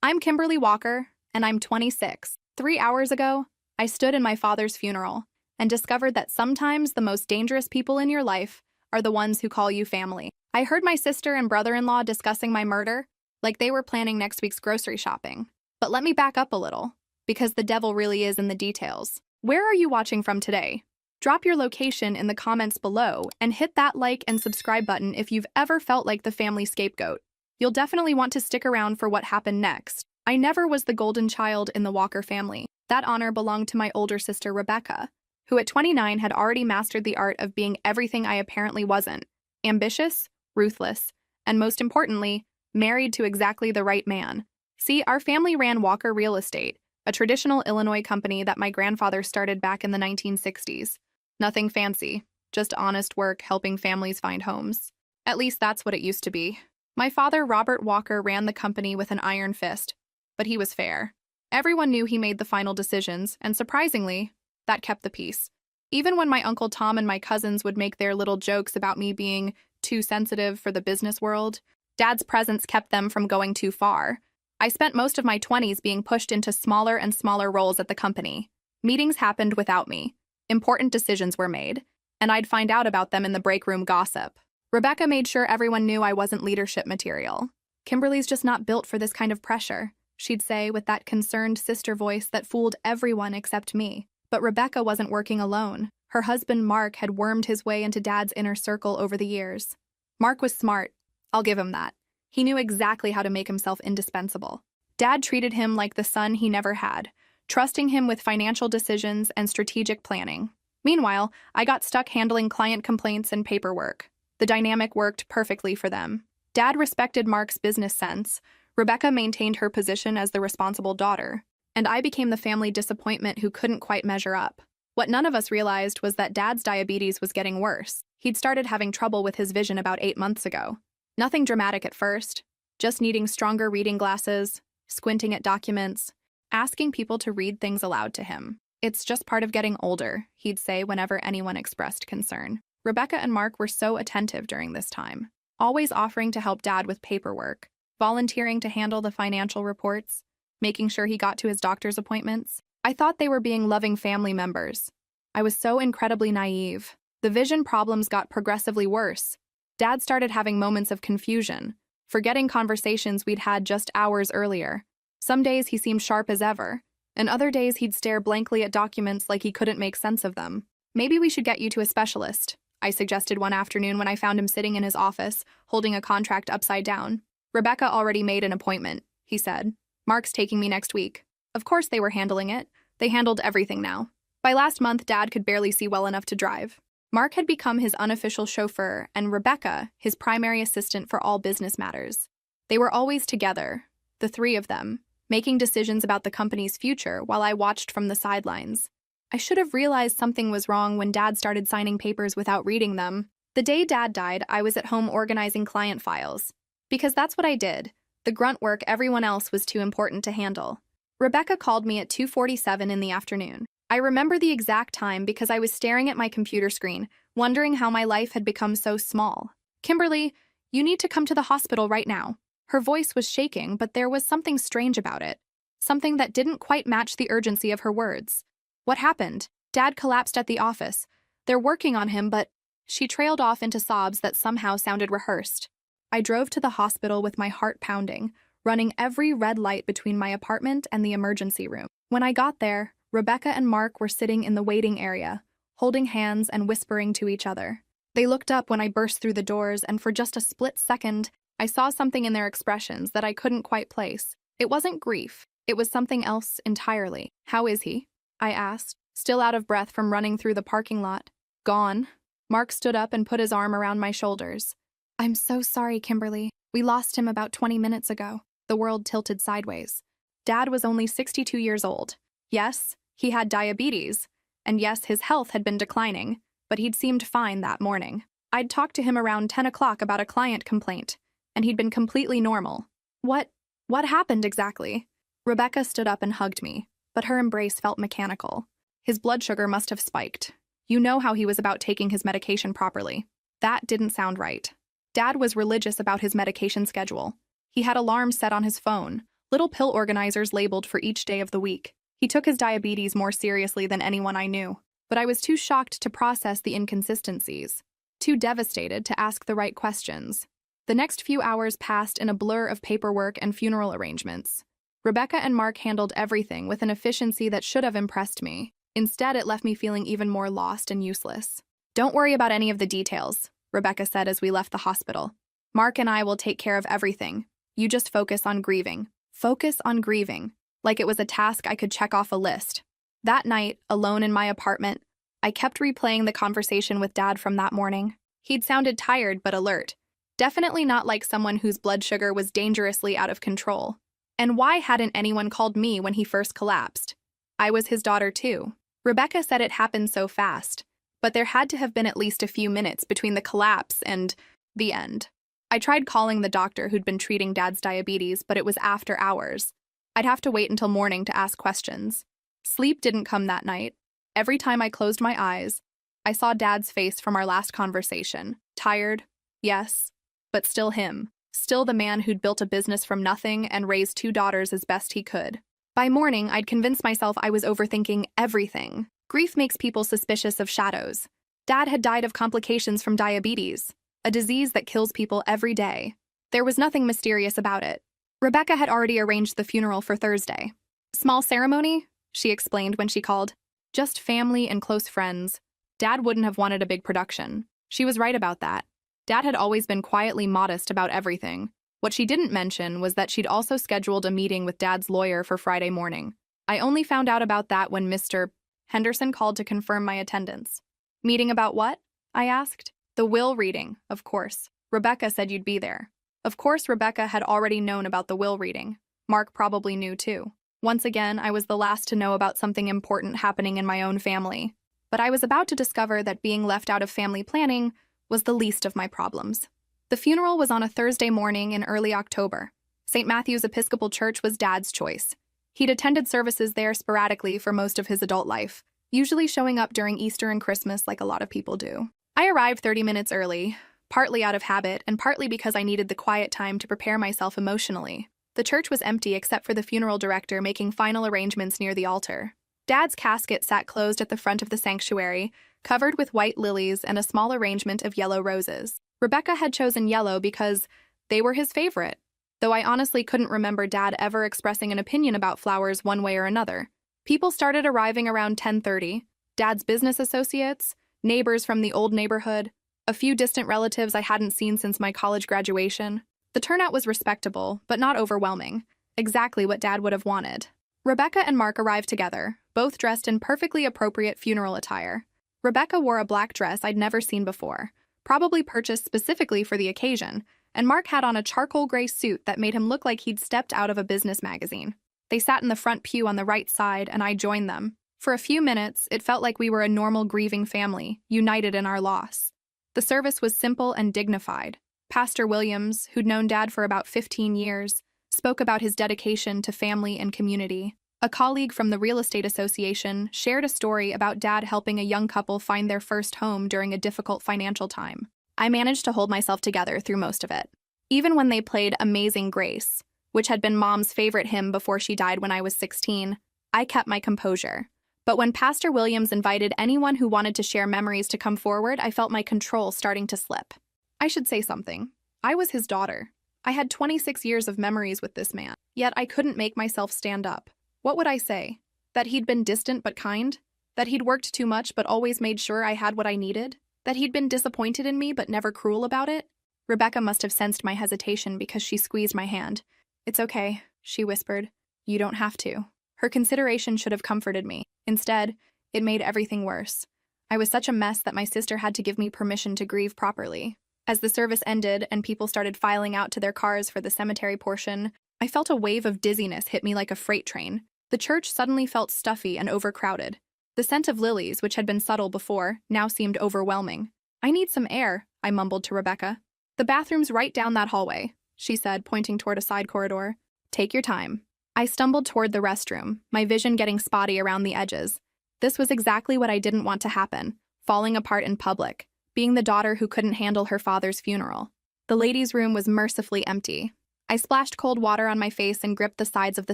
I'm Kimberly Walker, and I'm 26. 3 hours ago, I stood in my father's funeral and discovered that sometimes the most dangerous people in your life are the ones who call you family. I heard my sister and brother-in-law discussing my murder like they were planning next week's grocery shopping. But let me back up a little, because the devil really is in the details. Where are you watching from today? Drop your location in the comments below and hit that like and subscribe button if you've ever felt like the family scapegoat. You'll definitely want to stick around for what happened next. I never was the golden child in the Walker family. That honor belonged to my older sister, Rebecca, who at 29 had already mastered the art of being everything I apparently wasn't: ambitious, ruthless, and most importantly, married to exactly the right man. See, our family ran Walker Real Estate, a traditional Illinois company that my grandfather started back in the 1960s. Nothing fancy, just honest work helping families find homes. At least that's what it used to be. My father, Robert Walker, ran the company with an iron fist, but he was fair. Everyone knew he made the final decisions, and surprisingly, that kept the peace. Even when my Uncle Tom and my cousins would make their little jokes about me being too sensitive for the business world, Dad's presence kept them from going too far. I spent most of my 20s being pushed into smaller and smaller roles at the company. Meetings happened without me. Important decisions were made, and I'd find out about them in the break room gossip. Rebecca made sure everyone knew I wasn't leadership material. "Kimberly's just not built for this kind of pressure," she'd say with that concerned sister voice that fooled everyone except me. But Rebecca wasn't working alone. Her husband, Mark, had wormed his way into Dad's inner circle over the years. Mark was smart. I'll give him that. He knew exactly how to make himself indispensable. Dad treated him like the son he never had, trusting him with financial decisions and strategic planning. Meanwhile, I got stuck handling client complaints and paperwork. The dynamic worked perfectly for them. Dad respected Mark's business sense, Rebecca maintained her position as the responsible daughter, and I became the family disappointment who couldn't quite measure up. What none of us realized was that Dad's diabetes was getting worse. He'd started having trouble with his vision about 8 months ago. Nothing dramatic at first, just needing stronger reading glasses, squinting at documents, asking people to read things aloud to him. "It's just part of getting older," he'd say whenever anyone expressed concern. Rebecca and Mark were so attentive during this time, always offering to help Dad with paperwork, volunteering to handle the financial reports, making sure he got to his doctor's appointments. I thought they were being loving family members. I was so incredibly naive. The vision problems got progressively worse. Dad started having moments of confusion, forgetting conversations we'd had just hours earlier. Some days he seemed sharp as ever, and other days he'd stare blankly at documents like he couldn't make sense of them. "Maybe we should get you to a specialist," I suggested one afternoon when I found him sitting in his office, holding a contract upside down. "Rebecca already made an appointment," he said. "Mark's taking me next week." Of course they were handling it. They handled everything now. By last month, Dad could barely see well enough to drive. Mark had become his unofficial chauffeur, and Rebecca, his primary assistant for all business matters. They were always together, the three of them, making decisions about the company's future while I watched from the sidelines. I should have realized something was wrong when Dad started signing papers without reading them. The day Dad died, I was at home organizing client files. Because that's what I did. The grunt work everyone else was too important to handle. Rebecca called me at 2:47 in the afternoon. I remember the exact time because I was staring at my computer screen, wondering how my life had become so small. "Kimberly, you need to come to the hospital right now." Her voice was shaking, but there was something strange about it. Something that didn't quite match the urgency of her words. "What happened?" "Dad collapsed at the office. They're working on him, but—" She trailed off into sobs that somehow sounded rehearsed. I drove to the hospital with my heart pounding, running every red light between my apartment and the emergency room. When I got there, Rebecca and Mark were sitting in the waiting area, holding hands and whispering to each other. They looked up when I burst through the doors, and for just a split second, I saw something in their expressions that I couldn't quite place. It wasn't grief. It was something else entirely. "How is he?" I asked, still out of breath from running through the parking lot. "Gone." Mark stood up and put his arm around my shoulders. "I'm so sorry, Kimberly. We lost him about 20 minutes ago." The world tilted sideways. Dad was only 62 years old. Yes, he had diabetes, and yes, his health had been declining, but he'd seemed fine that morning. I'd talked to him around 10 o'clock about a client complaint, and he'd been completely normal. What happened exactly?" Rebecca stood up and hugged me, but her embrace felt mechanical. His blood sugar must have spiked. You know how he was about taking his medication properly. That didn't sound right. Dad was religious about his medication schedule. He had alarms set on his phone, little pill organizers labeled for each day of the week. He took his diabetes more seriously than anyone I knew, but I was too shocked to process the inconsistencies, too devastated to ask the right questions. The next few hours passed in a blur of paperwork and funeral arrangements. Rebecca and Mark handled everything with an efficiency that should have impressed me. Instead, it left me feeling even more lost and useless. "Don't worry about any of the details," Rebecca said as we left the hospital. "Mark and I will take care of everything. You just focus on grieving." Focus on grieving, like it was a task I could check off a list. That night, alone in my apartment, I kept replaying the conversation with Dad from that morning. He'd sounded tired but alert. Definitely not like someone whose blood sugar was dangerously out of control. And why hadn't anyone called me when he first collapsed? I was his daughter too. Rebecca said it happened so fast, but there had to have been at least a few minutes between the collapse and the end. I tried calling the doctor who'd been treating Dad's diabetes, but it was after hours. I'd have to wait until morning to ask questions. Sleep didn't come that night. Every time I closed my eyes, I saw Dad's face from our last conversation. Tired, yes, but still him. Still the man who'd built a business from nothing and raised 2 daughters as best he could. By morning, I'd convinced myself I was overthinking everything. Grief makes people suspicious of shadows. Dad had died of complications from diabetes, a disease that kills people every day. There was nothing mysterious about it. Rebecca had already arranged the funeral for Thursday. "Small ceremony," she explained when she called. "Just family and close friends. Dad wouldn't have wanted a big production." She was right about that. Dad had always been quietly modest about everything. What she didn't mention was that she'd also scheduled a meeting with Dad's lawyer for Friday morning. I only found out about that when Mr. Henderson called to confirm my attendance. "Meeting about what?" I asked. "The will reading, of course. Rebecca said you'd be there." Of course, Rebecca had already known about the will reading. Mark probably knew too. Once again, I was the last to know about something important happening in my own family. But I was about to discover that being left out of family planning was the least of my problems. The funeral was on a Thursday morning in early October. St. Matthew's Episcopal Church was Dad's choice. He'd attended services there sporadically for most of his adult life, usually showing up during Easter and Christmas like a lot of people do. I arrived 30 minutes early, partly out of habit and partly because I needed the quiet time to prepare myself emotionally. The church was empty except for the funeral director making final arrangements near the altar. Dad's casket sat closed at the front of the sanctuary, covered with white lilies and a small arrangement of yellow roses. Rebecca had chosen yellow because they were his favorite, though I honestly couldn't remember Dad ever expressing an opinion about flowers one way or another. People started arriving around 10:30, Dad's business associates, neighbors from the old neighborhood, a few distant relatives I hadn't seen since my college graduation. The turnout was respectable, but not overwhelming, exactly what Dad would have wanted. Rebecca and Mark arrived together, both dressed in perfectly appropriate funeral attire. Rebecca wore a black dress I'd never seen before, probably purchased specifically for the occasion, and Mark had on a charcoal gray suit that made him look like he'd stepped out of a business magazine. They sat in the front pew on the right side, and I joined them. For a few minutes, it felt like we were a normal grieving family, united in our loss. The service was simple and dignified. Pastor Williams, who'd known Dad for about 15 years, spoke about his dedication to family and community. A colleague from the real estate association shared a story about Dad helping a young couple find their first home during a difficult financial time. I managed to hold myself together through most of it. Even when they played Amazing Grace, which had been Mom's favorite hymn before she died when I was 16, I kept my composure. But when Pastor Williams invited anyone who wanted to share memories to come forward, I felt my control starting to slip. I should say something. I was his daughter. I had 26 years of memories with this man, yet I couldn't make myself stand up. What would I say? That he'd been distant but kind? That he'd worked too much but always made sure I had what I needed? That he'd been disappointed in me but never cruel about it? Rebecca must have sensed my hesitation because she squeezed my hand. "It's okay," she whispered. "You don't have to." Her consideration should have comforted me. Instead, it made everything worse. I was such a mess that my sister had to give me permission to grieve properly. As the service ended and people started filing out to their cars for the cemetery portion, I felt a wave of dizziness hit me like a freight train. The church suddenly felt stuffy and overcrowded. The scent of lilies, which had been subtle before, now seemed overwhelming. "I need some air," I mumbled to Rebecca. "The bathroom's right down that hallway," she said, pointing toward a side corridor. "Take your time." I stumbled toward the restroom, my vision getting spotty around the edges. This was exactly what I didn't want to happen, falling apart in public, being the daughter who couldn't handle her father's funeral. The ladies' room was mercifully empty. I splashed cold water on my face and gripped the sides of the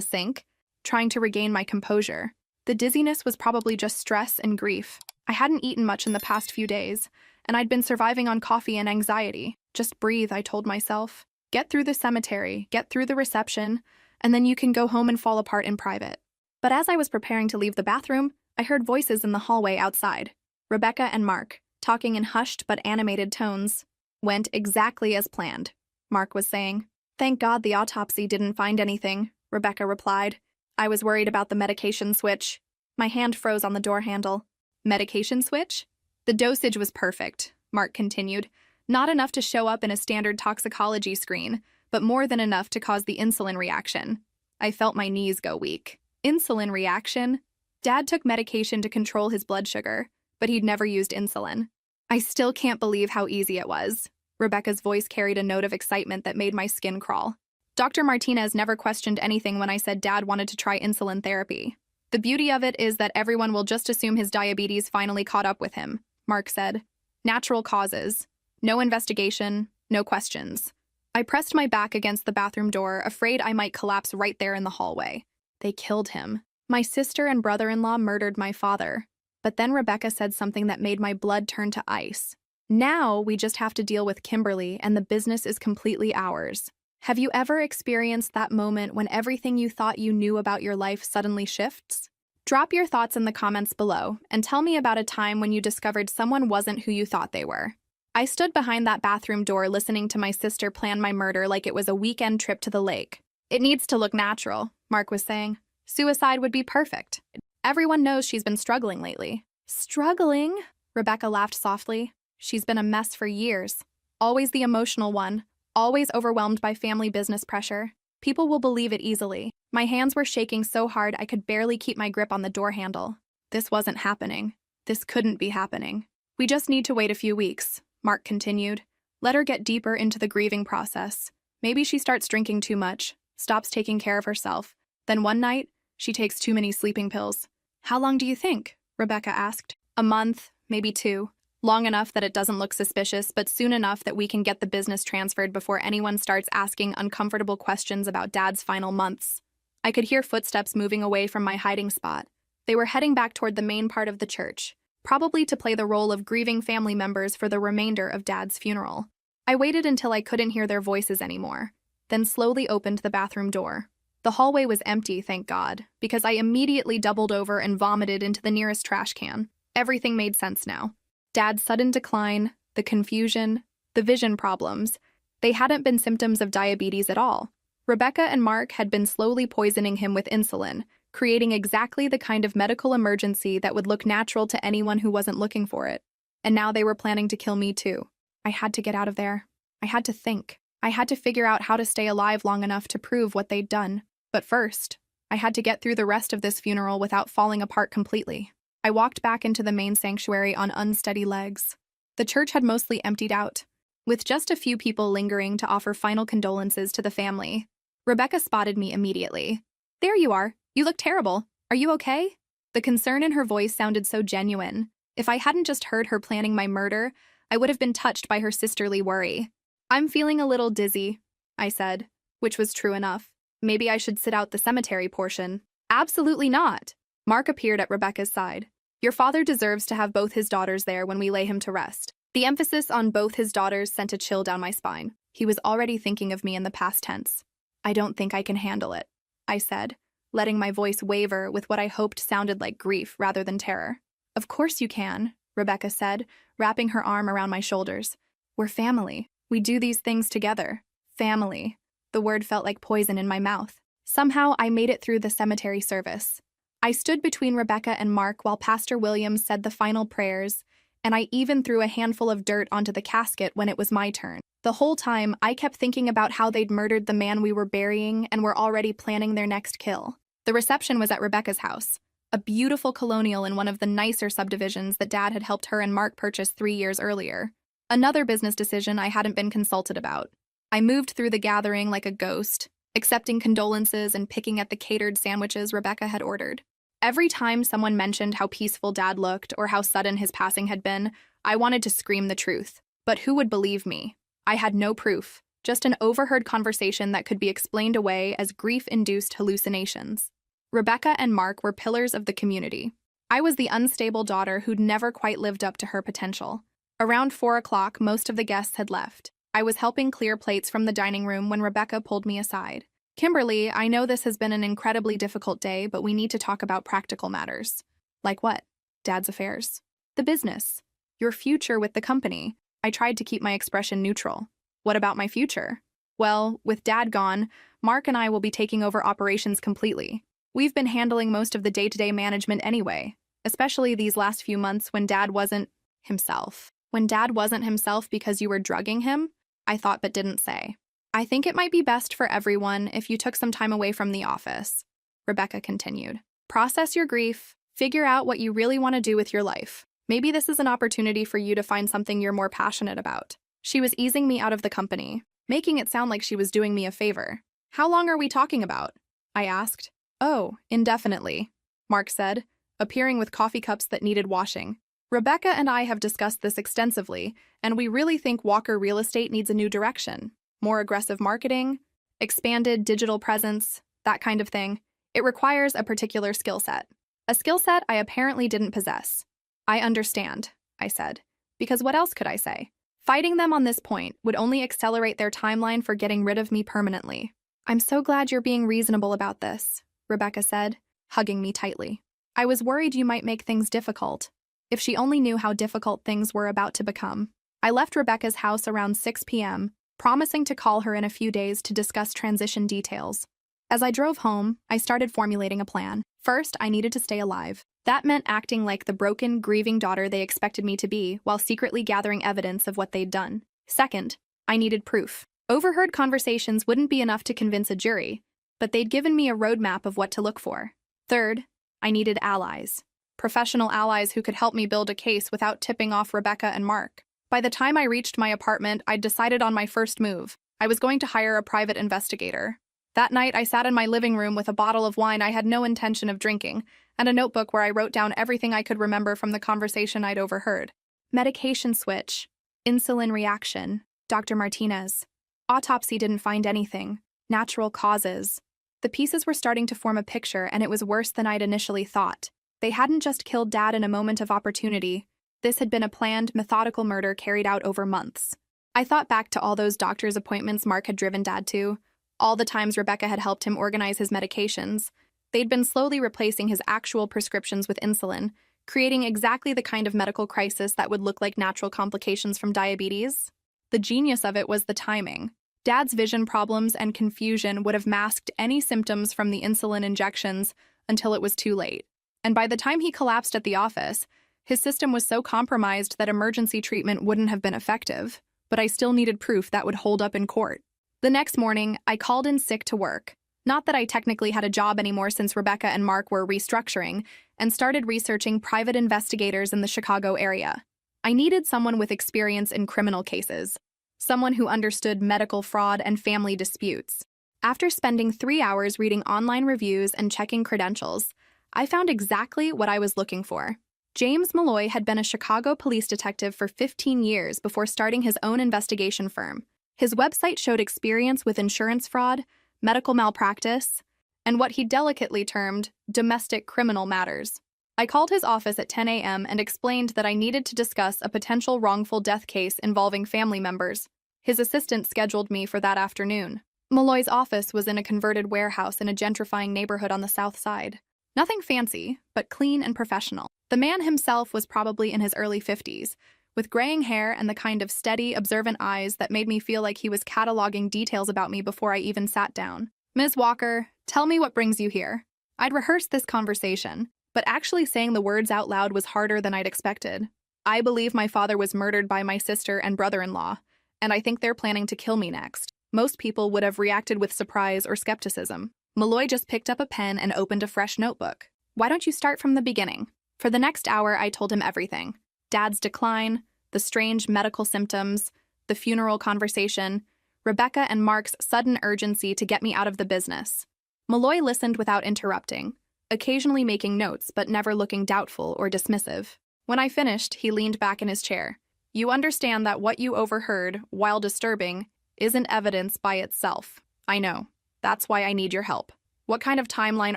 sink, trying to regain my composure. The dizziness was probably just stress and grief. I hadn't eaten much in the past few days, and I'd been surviving on coffee and anxiety. Just breathe, I told myself. Get through the cemetery, get through the reception, and then you can go home and fall apart in private. But as I was preparing to leave the bathroom, I heard voices in the hallway outside. Rebecca and Mark, talking in hushed but animated tones. Went exactly as planned, Mark was saying. Thank God the autopsy didn't find anything, Rebecca replied. I was worried about the medication switch. My hand froze on the door handle. Medication switch? The dosage was perfect, Mark continued. Not enough to show up in a standard toxicology screen, but more than enough to cause the insulin reaction. I felt my knees go weak. Insulin reaction? Dad took medication to control his blood sugar, but he'd never used insulin. I still can't believe how easy it was. Rebecca's voice carried a note of excitement that made my skin crawl. Dr. Martinez never questioned anything when I said Dad wanted to try insulin therapy. The beauty of it is that everyone will just assume his diabetes finally caught up with him, Mark said. Natural causes. No investigation, no questions. I pressed my back against the bathroom door, afraid I might collapse right there in the hallway. They killed him. My sister and brother-in-law murdered my father. But then Rebecca said something that made my blood turn to ice. Now we just have to deal with Kimberly, and the business is completely ours. Have you ever experienced that moment when everything you thought you knew about your life suddenly shifts? Drop your thoughts in the comments below and tell me about a time when you discovered someone wasn't who you thought they were. I stood behind that bathroom door listening to my sister plan my murder like it was a weekend trip to the lake. It needs to look natural, Mark was saying. Suicide would be perfect. Everyone knows she's been struggling lately. Struggling? Rebecca laughed softly. She's been a mess for years. Always the emotional one. Always overwhelmed by family business pressure. People will believe it easily. My hands were shaking so hard I could barely keep my grip on the door handle. This wasn't happening. This couldn't be happening. We just need to wait a few weeks, Mark continued. Let her get deeper into the grieving process. Maybe she starts drinking too much, stops taking care of herself. Then one night, she takes too many sleeping pills. How long do you think? Rebecca asked. A month, maybe 2. Long enough that it doesn't look suspicious, but soon enough that we can get the business transferred before anyone starts asking uncomfortable questions about Dad's final months. I could hear footsteps moving away from my hiding spot. They were heading back toward the main part of the church, probably to play the role of grieving family members for the remainder of Dad's funeral. I waited until I couldn't hear their voices anymore, then slowly opened the bathroom door. The hallway was empty, thank God, because I immediately doubled over and vomited into the nearest trash can. Everything made sense now. Dad's sudden decline, the confusion, the vision problems, they hadn't been symptoms of diabetes at all. Rebecca and Mark had been slowly poisoning him with insulin, creating exactly the kind of medical emergency that would look natural to anyone who wasn't looking for it. And now they were planning to kill me too. I had to get out of there. I had to think. I had to figure out how to stay alive long enough to prove what they'd done. But first, I had to get through the rest of this funeral without falling apart completely. I walked back into the main sanctuary on unsteady legs. The church had mostly emptied out, with just a few people lingering to offer final condolences to the family. Rebecca spotted me immediately. There you are. You look terrible. Are you okay? The concern in her voice sounded so genuine. If I hadn't just heard her planning my murder, I would have been touched by her sisterly worry. I'm feeling a little dizzy, I said, which was true enough. Maybe I should sit out the cemetery portion. Absolutely not. Mark appeared at Rebecca's side. Your father deserves to have both his daughters there when we lay him to rest. The emphasis on both his daughters sent a chill down my spine. He was already thinking of me in the past tense. I don't think I can handle it, I said, letting my voice waver with what I hoped sounded like grief rather than terror. Of course you can, Rebecca said, wrapping her arm around my shoulders. We're family. We do these things together. Family. The word felt like poison in my mouth. Somehow I made it through the cemetery service. I stood between Rebecca and Mark while Pastor Williams said the final prayers, and I even threw a handful of dirt onto the casket when it was my turn. The whole time, I kept thinking about how they'd murdered the man we were burying and were already planning their next kill. The reception was at Rebecca's house, a beautiful colonial in one of the nicer subdivisions that Dad had helped her and Mark purchase 3 years earlier. Another business decision I hadn't been consulted about. I moved through the gathering like a ghost, accepting condolences and picking at the catered sandwiches Rebecca had ordered. Every time someone mentioned how peaceful Dad looked or how sudden his passing had been, I wanted to scream the truth. But who would believe me? I had no proof, just an overheard conversation that could be explained away as grief-induced hallucinations. Rebecca and Mark were pillars of the community. I was the unstable daughter who'd never quite lived up to her potential. Around 4 o'clock, most of the guests had left. I was helping clear plates from the dining room when Rebecca pulled me aside. "Kimberly, I know this has been an incredibly difficult day, but we need to talk about practical matters." "Like what?" "Dad's affairs. The business. Your future with the company." I tried to keep my expression neutral. "What about my future?" "Well, with Dad gone, Mark and I will be taking over operations completely. We've been handling most of the day-to-day management anyway, especially these last few months when Dad wasn't himself." "When Dad wasn't himself because you were drugging him?" I thought but didn't say. "I think it might be best for everyone if you took some time away from the office," Rebecca continued. "Process your grief, figure out what you really want to do with your life. Maybe this is an opportunity for you to find something you're more passionate about." She was easing me out of the company, making it sound like she was doing me a favor. "How long are we talking about?" I asked. "Oh, indefinitely," Mark said, appearing with coffee cups that needed washing. "Rebecca and I have discussed this extensively, and we really think Walker Real Estate needs a new direction. More aggressive marketing, expanded digital presence, that kind of thing. It requires a particular skill set. A skill set I apparently didn't possess." "I understand," I said, because what else could I say? Fighting them on this point would only accelerate their timeline for getting rid of me permanently. "I'm so glad you're being reasonable about this," Rebecca said, hugging me tightly. "I was worried you might make things difficult." If she only knew how difficult things were about to become. I left Rebecca's house around 6 p.m., promising to call her in a few days to discuss transition details. As I drove home, I started formulating a plan. First, I needed to stay alive. That meant acting like the broken, grieving daughter they expected me to be while secretly gathering evidence of what they'd done. Second, I needed proof. Overheard conversations wouldn't be enough to convince a jury, but they'd given me a roadmap of what to look for. Third, I needed allies. Professional allies who could help me build a case without tipping off Rebecca and Mark. By the time I reached my apartment, I'd decided on my first move. I was going to hire a private investigator. That night, I sat in my living room with a bottle of wine I had no intention of drinking, and a notebook where I wrote down everything I could remember from the conversation I'd overheard. Medication switch. Insulin reaction. Dr. Martinez. Autopsy didn't find anything. Natural causes. The pieces were starting to form a picture, and it was worse than I'd initially thought. They hadn't just killed Dad in a moment of opportunity. This had been a planned, methodical murder carried out over months. I thought back to all those doctor's appointments Mark had driven Dad to, all the times Rebecca had helped him organize his medications. They'd been slowly replacing his actual prescriptions with insulin, creating exactly the kind of medical crisis that would look like natural complications from diabetes. The genius of it was the timing. Dad's vision problems and confusion would have masked any symptoms from the insulin injections until it was too late. And by the time he collapsed at the office, his system was so compromised that emergency treatment wouldn't have been effective, but I still needed proof that would hold up in court. The next morning, I called in sick to work. Not that I technically had a job anymore since Rebecca and Mark were restructuring, and started researching private investigators in the Chicago area. I needed someone with experience in criminal cases, someone who understood medical fraud and family disputes. After spending 3 hours reading online reviews and checking credentials, I found exactly what I was looking for. James Malloy had been a Chicago police detective for 15 years before starting his own investigation firm. His website showed experience with insurance fraud, medical malpractice, and what he delicately termed domestic criminal matters. I called his office at 10 a.m. and explained that I needed to discuss a potential wrongful death case involving family members. His assistant scheduled me for that afternoon. Malloy's office was in a converted warehouse in a gentrifying neighborhood on the south side. Nothing fancy, but clean and professional. The man himself was probably in his early 50s, with graying hair and the kind of steady, observant eyes that made me feel like he was cataloging details about me before I even sat down. "Ms. Walker, tell me what brings you here." I'd rehearsed this conversation, but actually saying the words out loud was harder than I'd expected. "I believe my father was murdered by my sister and brother-in-law, and I think they're planning to kill me next." Most people would have reacted with surprise or skepticism. Malloy just picked up a pen and opened a fresh notebook. "Why don't you start from the beginning?" For the next hour, I told him everything. Dad's decline, the strange medical symptoms, the funeral conversation, Rebecca and Mark's sudden urgency to get me out of the business. Malloy listened without interrupting, occasionally making notes but never looking doubtful or dismissive. When I finished, he leaned back in his chair. "You understand that what you overheard, while disturbing, isn't evidence by itself. I know. That's why I need your help. What kind of timeline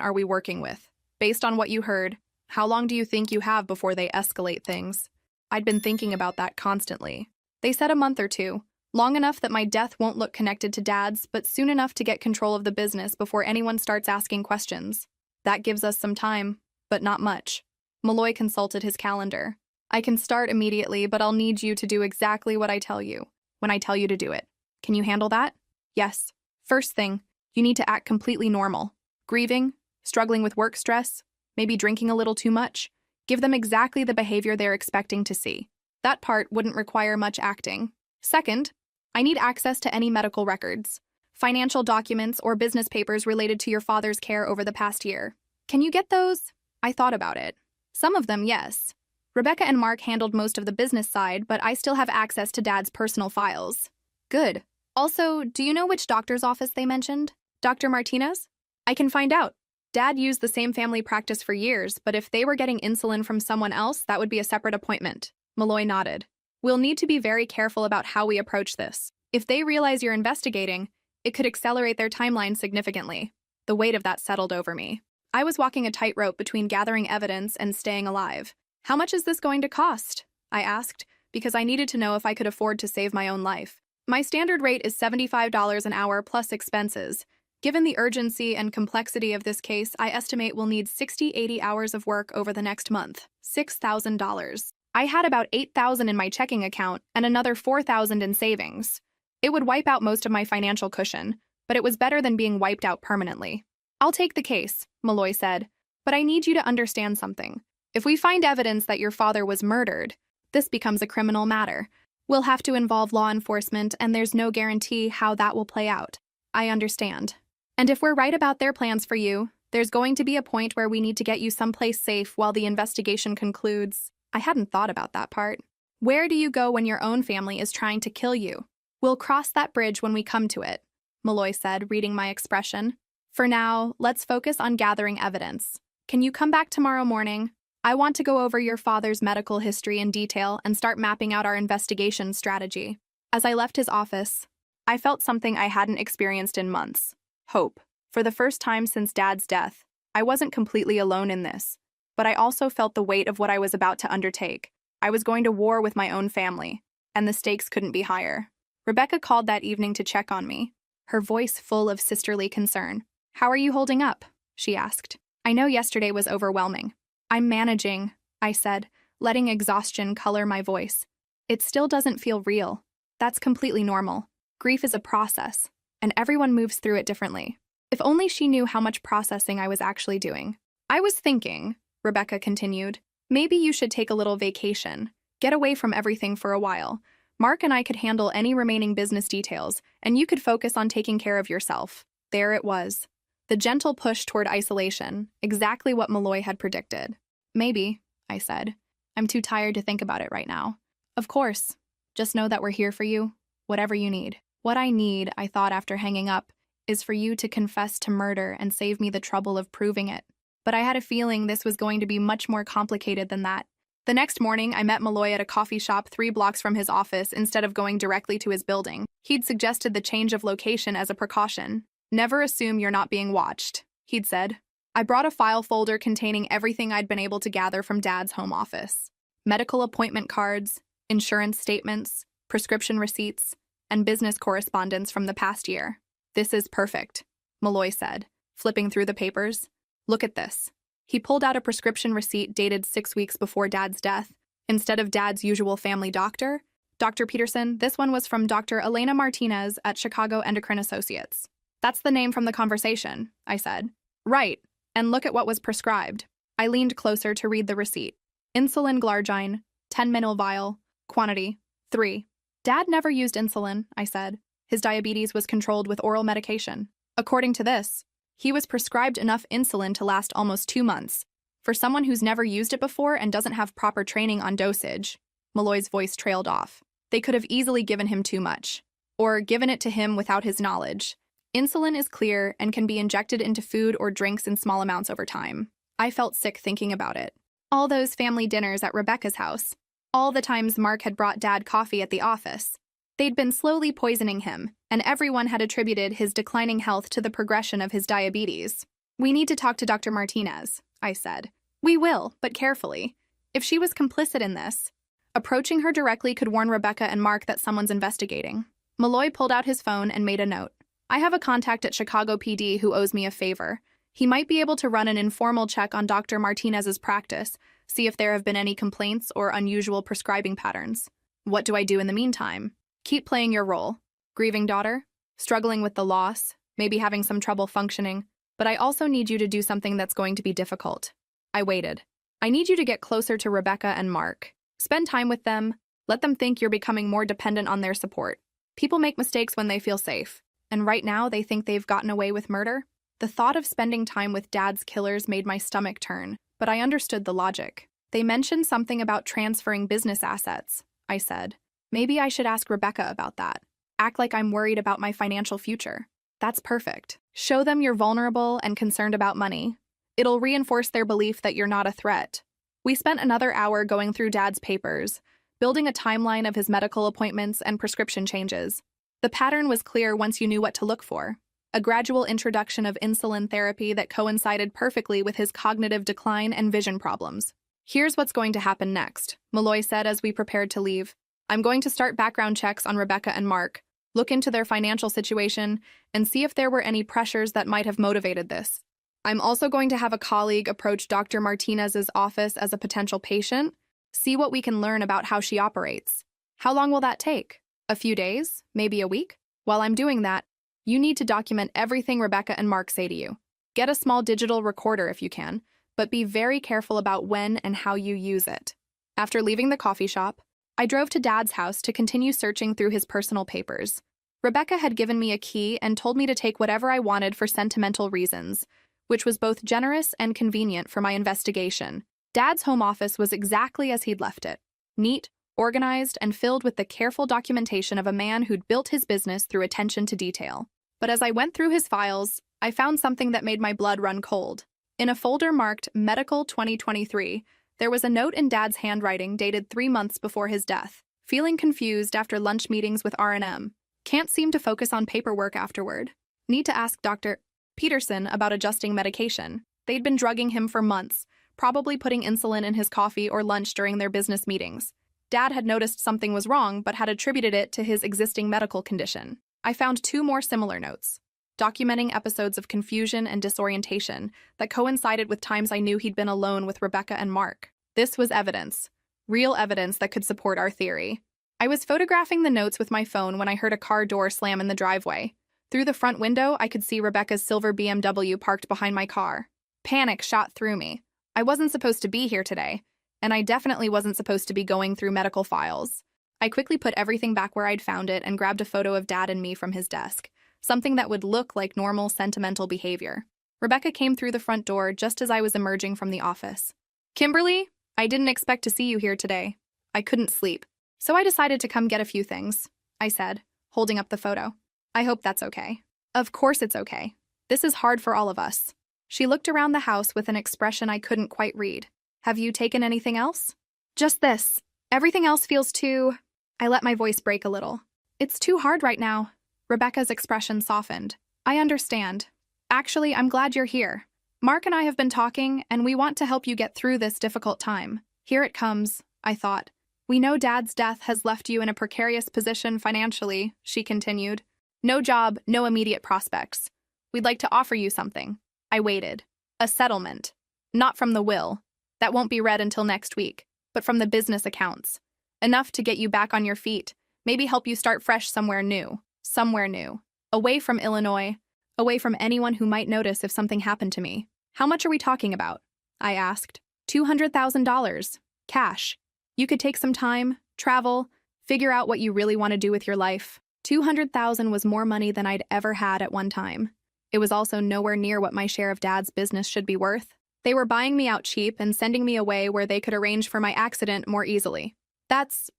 are we working with? Based on what you heard, how long do you think you have before they escalate things? I'd been thinking about that constantly. They said a month or two, long enough that my death won't look connected to Dad's, but soon enough to get control of the business before anyone starts asking questions. That gives us some time, but not much. Malloy consulted his calendar. I can start immediately, but I'll need you to do exactly what I tell you, when I tell you to do it. Can you handle that? Yes. First thing, you need to act completely normal. Grieving, struggling with work stress, maybe drinking a little too much. Give them exactly the behavior they're expecting to see. That part wouldn't require much acting. Second, I need access to any medical records, financial documents, or business papers related to your father's care over the past year. Can you get those? I thought about it. Some of them, yes. Rebecca and Mark handled most of the business side, but I still have access to Dad's personal files. Good. Also, do you know which doctor's office they mentioned? Dr. Martinez? I can find out. Dad used the same family practice for years, but if they were getting insulin from someone else, that would be a separate appointment. Malloy nodded. We'll need to be very careful about how we approach this. If they realize you're investigating, it could accelerate their timeline significantly. The weight of that settled over me. I was walking a tightrope between gathering evidence and staying alive. How much is this going to cost? I asked, because I needed to know if I could afford to save my own life. My standard rate is $75 an hour plus expenses. Given the urgency and complexity of this case, I estimate we'll need 80 hours of work over the next month. $6,000. I had about $8,000 in my checking account and another $4,000 in savings. It would wipe out most of my financial cushion, but it was better than being wiped out permanently. I'll take the case, Malloy said, but I need you to understand something. If we find evidence that your father was murdered, this becomes a criminal matter. We'll have to involve law enforcement, and there's no guarantee how that will play out. I understand. And if we're right about their plans for you, there's going to be a point where we need to get you someplace safe while the investigation concludes. I hadn't thought about that part. Where do you go when your own family is trying to kill you? We'll cross that bridge when we come to it, Malloy said, reading my expression. For now, let's focus on gathering evidence. Can you come back tomorrow morning? I want to go over your father's medical history in detail and start mapping out our investigation strategy. As I left his office, I felt something I hadn't experienced in months. Hope. For the first time since Dad's death, I wasn't completely alone in this, but I also felt the weight of what I was about to undertake. I was going to war with my own family, and the stakes couldn't be higher. Rebecca called that evening to check on me, her voice full of sisterly concern. How are you holding up? She asked. I know yesterday was overwhelming. I'm managing, I said, letting exhaustion color my voice. It still doesn't feel real. That's completely normal. Grief is a process, and everyone moves through it differently. If only she knew how much processing I was actually doing. I was thinking, Rebecca continued, maybe you should take a little vacation. Get away from everything for a while. Mark and I could handle any remaining business details, and you could focus on taking care of yourself. There it was. The gentle push toward isolation, exactly what Malloy had predicted. Maybe, I said. I'm too tired to think about it right now. Of course. Just know that we're here for you, whatever you need. What I need, I thought after hanging up, is for you to confess to murder and save me the trouble of proving it. But I had a feeling this was going to be much more complicated than that. The next morning, I met Malloy at a coffee shop 3 blocks from his office instead of going directly to his building. He'd suggested the change of location as a precaution. Never assume you're not being watched, he'd said. I brought a file folder containing everything I'd been able to gather from Dad's home office. Medical appointment cards, insurance statements, prescription receipts, and business correspondence from the past year. This is perfect, Malloy said, flipping through the papers. Look at this. He pulled out a prescription receipt dated 6 weeks before Dad's death. Instead of Dad's usual family doctor, Dr. Peterson, this one was from Dr. Elena Martinez at Chicago Endocrine Associates. That's the name from the conversation, I said. Right, and look at what was prescribed. I leaned closer to read the receipt. Insulin glargine, 10 ml vial, quantity, 3. Dad never used insulin, I said. His diabetes was controlled with oral medication. According to this, he was prescribed enough insulin to last almost 2 months. For someone who's never used it before and doesn't have proper training on dosage, Malloy's voice trailed off. They could have easily given him too much, or given it to him without his knowledge. Insulin is clear and can be injected into food or drinks in small amounts over time. I felt sick thinking about it. All those family dinners at Rebecca's house. All the times Mark had brought Dad coffee at the office. They'd been slowly poisoning him, and everyone had attributed his declining health to the progression of his diabetes. "We need to talk to Dr. Martinez," I said. "We will, but carefully. If she was complicit in this, approaching her directly could warn Rebecca and Mark that someone's investigating." Malloy pulled out his phone and made a note. "I have a contact at Chicago PD who owes me a favor. He might be able to run an informal check on Dr. Martinez's practice, see if there have been any complaints or unusual prescribing patterns. What do I do in the meantime?" "Keep playing your role. Grieving daughter, struggling with the loss, maybe having some trouble functioning, but I also need you to do something that's going to be difficult." I waited. "I need you to get closer to Rebecca and Mark. Spend time with them. Let them think you're becoming more dependent on their support. People make mistakes when they feel safe, and right now they think they've gotten away with murder." The thought of spending time with Dad's killers made my stomach turn, but I understood the logic. "They mentioned something about transferring business assets," I said. "Maybe I should ask Rebecca about that. Act like I'm worried about my financial future." "That's perfect. Show them you're vulnerable and concerned about money. It'll reinforce their belief that you're not a threat." We spent another hour going through Dad's papers, building a timeline of his medical appointments and prescription changes. The pattern was clear once you knew what to look for. A gradual introduction of insulin therapy that coincided perfectly with his cognitive decline and vision problems. "Here's what's going to happen next," Malloy said as we prepared to leave. "I'm going to start background checks on Rebecca and Mark, look into their financial situation, and see if there were any pressures that might have motivated this. I'm also going to have a colleague approach Dr. Martinez's office as a potential patient, see what we can learn about how she operates." "How long will that take? A few days? Maybe a week?" "While I'm doing that, you need to document everything Rebecca and Mark say to you. Get a small digital recorder if you can, but be very careful about when and how you use it." After leaving the coffee shop, I drove to Dad's house to continue searching through his personal papers. Rebecca had given me a key and told me to take whatever I wanted for sentimental reasons, which was both generous and convenient for my investigation. Dad's home office was exactly as he'd left it. Neat, organized, and filled with the careful documentation of a man who'd built his business through attention to detail. But as I went through his files, I found something that made my blood run cold. In a folder marked Medical 2023, there was a note in Dad's handwriting dated 3 months before his death. "Feeling confused after lunch meetings with R&M. Can't seem to focus on paperwork afterward. Need to ask Dr. Peterson about adjusting medication. They'd been drugging him for months, probably putting insulin in his coffee or lunch during their business meetings. Dad had noticed something was wrong but had attributed it to his existing medical condition." I found 2 more similar notes, documenting episodes of confusion and disorientation that coincided with times I knew he'd been alone with Rebecca and Mark. This was evidence, real evidence that could support our theory. I was photographing the notes with my phone when I heard a car door slam in the driveway. Through the front window, I could see Rebecca's silver BMW parked behind my car. Panic shot through me. I wasn't supposed to be here today, and I definitely wasn't supposed to be going through medical files. I quickly put everything back where I'd found it and grabbed a photo of Dad and me from his desk, something that would look like normal sentimental behavior. Rebecca came through the front door just as I was emerging from the office. "Kimberly, I didn't expect to see you here today. I couldn't sleep, so I decided to come get a few things," I said, holding up the photo. "I hope that's okay." "Of course it's okay. This is hard for all of us." She looked around the house with an expression I couldn't quite read. "Have you taken anything else?" "Just this. Everything else feels too..." I let my voice break a little. "It's too hard right now." Rebecca's expression softened. "I understand. Actually, I'm glad you're here. Mark and I have been talking, and we want to help you get through this difficult time." "Here it comes," I thought. "We know Dad's death has left you in a precarious position financially," she continued. "No job, no immediate prospects. We'd like to offer you something." I waited. "A settlement. Not from the will. That won't be read until next week, but from the business accounts. Enough to get you back on your feet, maybe help you start fresh somewhere new. Somewhere new. Away from Illinois, away from anyone who might notice if something happened to me." "How much are we talking about?" I asked. $200,000. Cash. You could take some time, travel, figure out what you really want to do with your life. $200,000 was more money than I'd ever had at one time. It was also nowhere near what my share of Dad's business should be worth. They were buying me out cheap and sending me away where they could arrange for my accident more easily. That's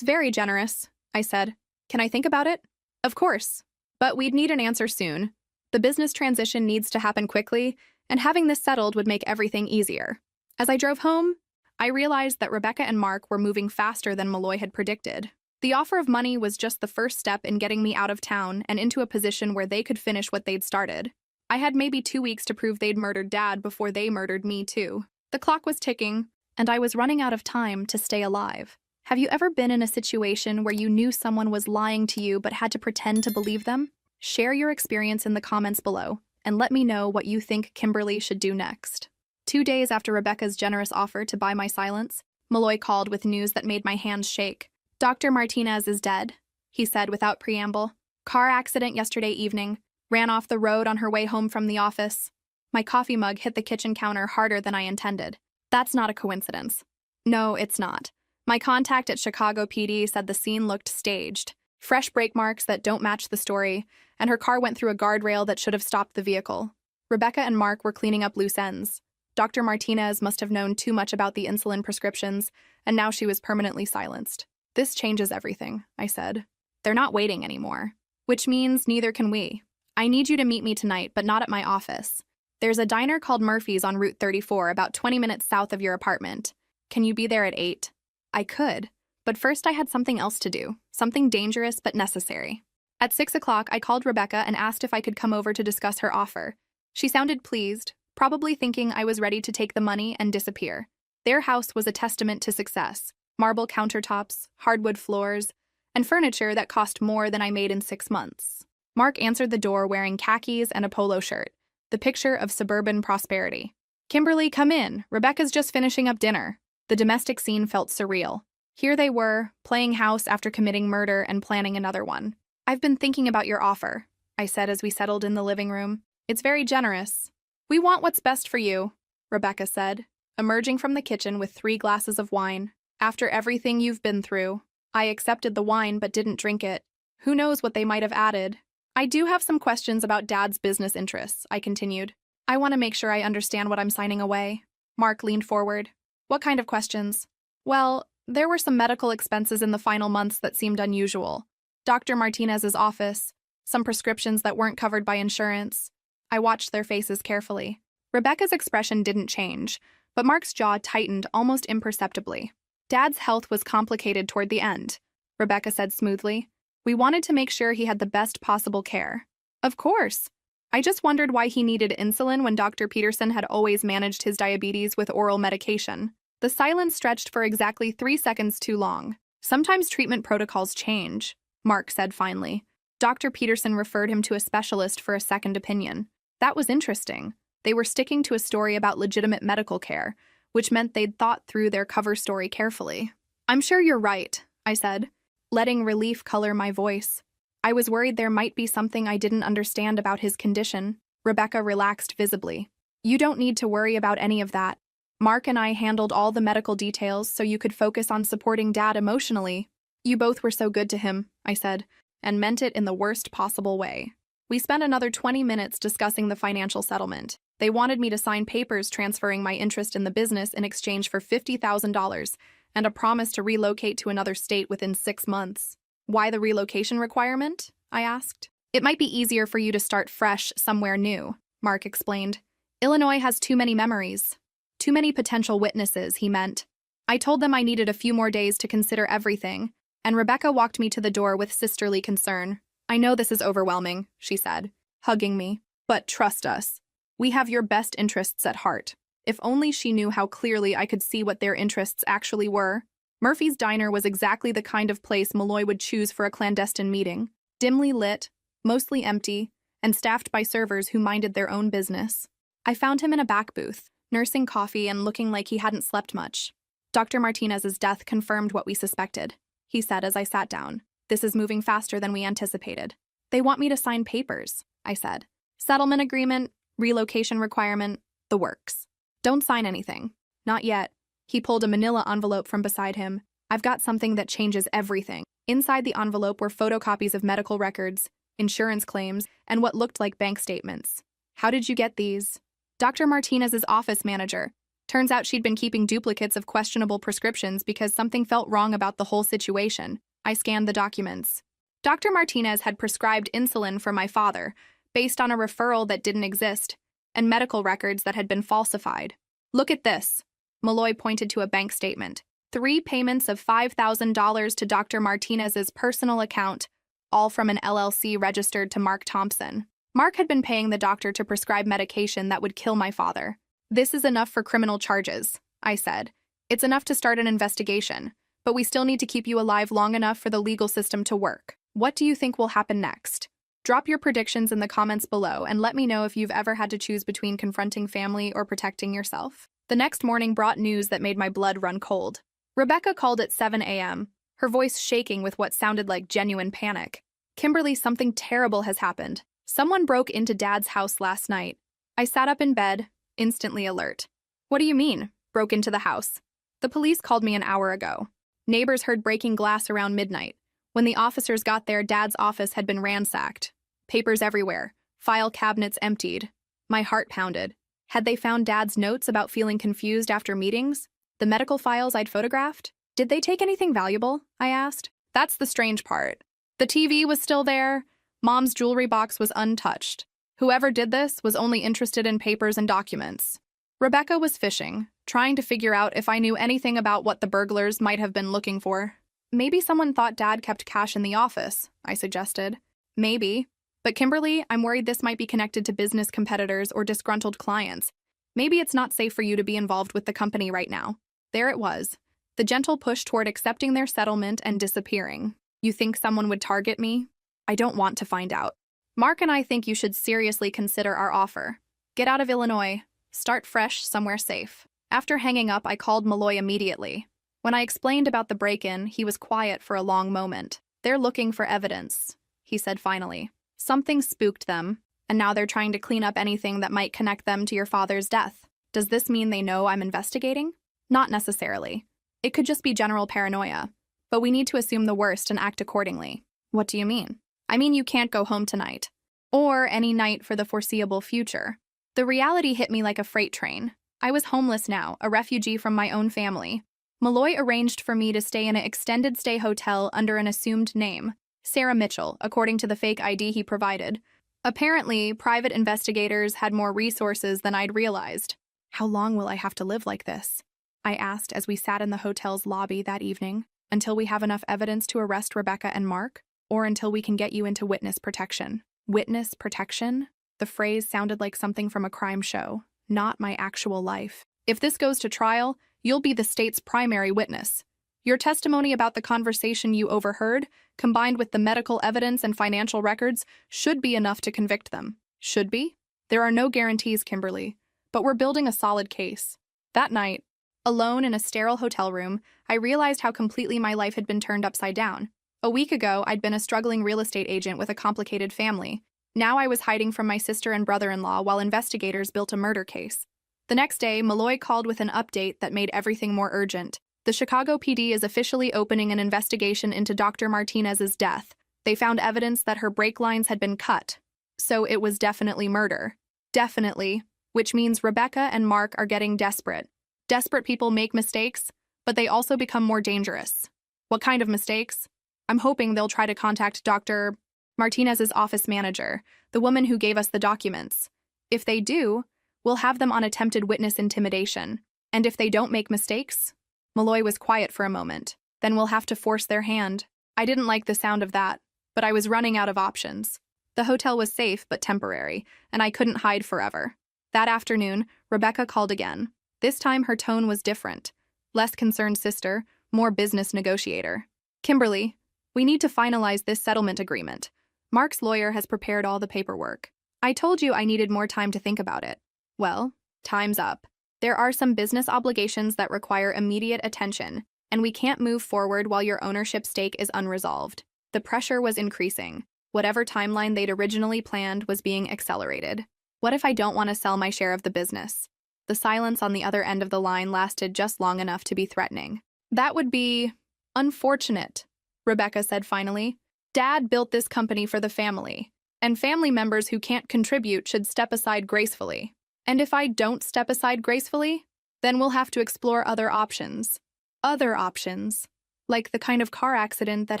very generous," I said. "Can I think about it?" "Of course. But we'd need an answer soon. The business transition needs to happen quickly, and having this settled would make everything easier." As I drove home, I realized that Rebecca and Mark were moving faster than Malloy had predicted. The offer of money was just the first step in getting me out of town and into a position where they could finish what they'd started. I had maybe 2 weeks to prove they'd murdered Dad before they murdered me, too. The clock was ticking, and I was running out of time to stay alive. Have you ever been in a situation where you knew someone was lying to you but had to pretend to believe them? Share your experience in the comments below, and let me know what you think Kimberly should do next. 2 days after Rebecca's generous offer to buy my silence, Malloy called with news that made my hands shake. Dr. Martinez is dead, he said without preamble. Car accident yesterday evening. Ran off the road on her way home from the office. My coffee mug hit the kitchen counter harder than I intended. That's not a coincidence. No, it's not. My contact at Chicago PD said the scene looked staged. Fresh brake marks that don't match the story, and her car went through a guardrail that should have stopped the vehicle. Rebecca and Mark were cleaning up loose ends. Dr. Martinez must have known too much about the insulin prescriptions, and now she was permanently silenced. This changes everything, I said. They're not waiting anymore. Which means neither can we. I need you to meet me tonight, but not at my office. There's a diner called Murphy's on Route 34, about 20 minutes south of your apartment. Can you be there at 8? I could, but first I had something else to do, something dangerous but necessary. At 6 o'clock, I called Rebecca and asked if I could come over to discuss her offer. She sounded pleased, probably thinking I was ready to take the money and disappear. Their house was a testament to success. Marble countertops, hardwood floors, and furniture that cost more than I made in 6 months. Mark answered the door wearing khakis and a polo shirt, the picture of suburban prosperity. Kimberly, come in. Rebecca's just finishing up dinner. The domestic scene felt surreal. Here they were, playing house after committing murder and planning another one. I've been thinking about your offer, I said as we settled in the living room. It's very generous. We want what's best for you, Rebecca said, emerging from the kitchen with 3 glasses of wine. After everything you've been through, I accepted the wine but didn't drink it. Who knows what they might have added? I do have some questions about Dad's business interests, I continued. I want to make sure I understand what I'm signing away. Mark leaned forward. What kind of questions? Well, there were some medical expenses in the final months that seemed unusual. Dr. Martinez's office, some prescriptions that weren't covered by insurance. I watched their faces carefully. Rebecca's expression didn't change, but Mark's jaw tightened almost imperceptibly. Dad's health was complicated toward the end, Rebecca said smoothly. We wanted to make sure he had the best possible care. Of course. I just wondered why he needed insulin when Dr. Peterson had always managed his diabetes with oral medication. The silence stretched for exactly 3 seconds too long. Sometimes treatment protocols change, Mark said finally. Dr. Peterson referred him to a specialist for a second opinion. That was interesting. They were sticking to a story about legitimate medical care, which meant they'd thought through their cover story carefully. I'm sure you're right, I said, letting relief color my voice. I was worried there might be something I didn't understand about his condition. Rebecca relaxed visibly. You don't need to worry about any of that. Mark and I handled all the medical details so you could focus on supporting Dad emotionally. You both were so good to him, I said, and meant it in the worst possible way. We spent another 20 minutes discussing the financial settlement. They wanted me to sign papers transferring my interest in the business in exchange for $50,000 and a promise to relocate to another state within 6 months. Why the relocation requirement? I asked. It might be easier for you to start fresh somewhere new, Mark explained. Illinois has too many memories. Too many potential witnesses, he meant. I told them I needed a few more days to consider everything, and Rebecca walked me to the door with sisterly concern. I know this is overwhelming, she said, hugging me, but trust us. We have your best interests at heart. If only she knew how clearly I could see what their interests actually were. Murphy's Diner was exactly the kind of place Malloy would choose for a clandestine meeting. Dimly lit, mostly empty, and staffed by servers who minded their own business. I found him in a back booth, nursing coffee and looking like he hadn't slept much. Dr. Martinez's death confirmed what we suspected, he said as I sat down. This is moving faster than we anticipated. They want me to sign papers, I said. Settlement agreement, relocation requirement, the works. Don't sign anything. Not yet. He pulled a manila envelope from beside him. I've got something that changes everything. Inside the envelope were photocopies of medical records, insurance claims, and what looked like bank statements. How did you get these? Dr. Martinez's office manager. Turns out she'd been keeping duplicates of questionable prescriptions because something felt wrong about the whole situation. I scanned the documents. Dr. Martinez had prescribed insulin for my father, based on a referral that didn't exist, and medical records that had been falsified. Look at this. Malloy pointed to a bank statement. 3 payments of $5,000 to Dr. Martinez's personal account, all from an LLC registered to Mark Thompson. Mark had been paying the doctor to prescribe medication that would kill my father. "This is enough for criminal charges," I said. "It's enough to start an investigation, but we still need to keep you alive long enough for the legal system to work. What do you think will happen next?" Drop your predictions in the comments below and let me know if you've ever had to choose between confronting family or protecting yourself. The next morning brought news that made my blood run cold. Rebecca called at 7 a.m., her voice shaking with what sounded like genuine panic. "Kimberly, something terrible has happened. Someone broke into Dad's house last night." I sat up in bed, instantly alert. "What do you mean, broke into the house?" "The police called me an hour ago. Neighbors heard breaking glass around midnight. When the officers got there, Dad's office had been ransacked. Papers everywhere, file cabinets emptied." My heart pounded. Had they found Dad's notes about feeling confused after meetings? The medical files I'd photographed? "Did they take anything valuable?" I asked. "That's the strange part. The TV was still there. Mom's jewelry box was untouched. Whoever did this was only interested in papers and documents." Rebecca was fishing, trying to figure out if I knew anything about what the burglars might have been looking for. "Maybe someone thought Dad kept cash in the office," I suggested. "Maybe. But Kimberly, I'm worried this might be connected to business competitors or disgruntled clients. Maybe it's not safe for you to be involved with the company right now." There it was, the gentle push toward accepting their settlement and disappearing. "You think someone would target me? I don't want to find out. Mark and I think you should seriously consider our offer. Get out of Illinois. Start fresh somewhere safe." After hanging up, I called Malloy immediately. When I explained about the break-in, he was quiet for a long moment. "They're looking for evidence," he said finally. "Something spooked them, and now they're trying to clean up anything that might connect them to your father's death." "Does this mean they know I'm investigating?" "Not necessarily. It could just be general paranoia. But we need to assume the worst and act accordingly." "What do you mean?" "I mean you can't go home tonight. Or any night for the foreseeable future." The reality hit me like a freight train. I was homeless now, a refugee from my own family. Malloy arranged for me to stay in an extended stay hotel under an assumed name, Sarah Mitchell, according to the fake ID he provided. Apparently, private investigators had more resources than I'd realized. "How long will I have to live like this?" I asked as we sat in the hotel's lobby that evening. "Until we have enough evidence to arrest Rebecca and Mark? Or until we can get you into witness protection?" Witness protection? The phrase sounded like something from a crime show, not my actual life. "If this goes to trial, you'll be the state's primary witness. Your testimony about the conversation you overheard, combined with the medical evidence and financial records, should be enough to convict them." "Should be?" "There are no guarantees, Kimberly, but we're building a solid case." That night, alone in a sterile hotel room, I realized how completely my life had been turned upside down. A week ago, I'd been a struggling real estate agent with a complicated family. Now I was hiding from my sister and brother-in-law while investigators built a murder case. The next day, Malloy called with an update that made everything more urgent. "The Chicago PD is officially opening an investigation into Dr. Martinez's death. They found evidence that her brake lines had been cut. So it was definitely murder." Definitely, which means Rebecca and Mark are getting desperate. Desperate people make mistakes, but they also become more dangerous. What kind of mistakes? I'm hoping they'll try to contact Dr. Martinez's office manager, the woman who gave us the documents. If they do, we'll have them on attempted witness intimidation. And if they don't make mistakes? Malloy was quiet for a moment. "Then we'll have to force their hand." I didn't like the sound of that, but I was running out of options. The hotel was safe but temporary, and I couldn't hide forever. That afternoon, Rebecca called again. This time her tone was different. Less concerned sister, more business negotiator. "Kimberly, we need to finalize this settlement agreement. Mark's lawyer has prepared all the paperwork. I told you I needed more time to think about it. Well, time's up. There are some business obligations that require immediate attention, and we can't move forward while your ownership stake is unresolved." The pressure was increasing. Whatever timeline they'd originally planned was being accelerated. What if I don't want to sell my share of the business? The silence on the other end of the line lasted just long enough to be threatening. "That would be unfortunate," Rebecca said finally. "Dad built this company for the family, and family members who can't contribute should step aside gracefully. And if I don't step aside gracefully, then we'll have to explore other options." Other options, like the kind of car accident that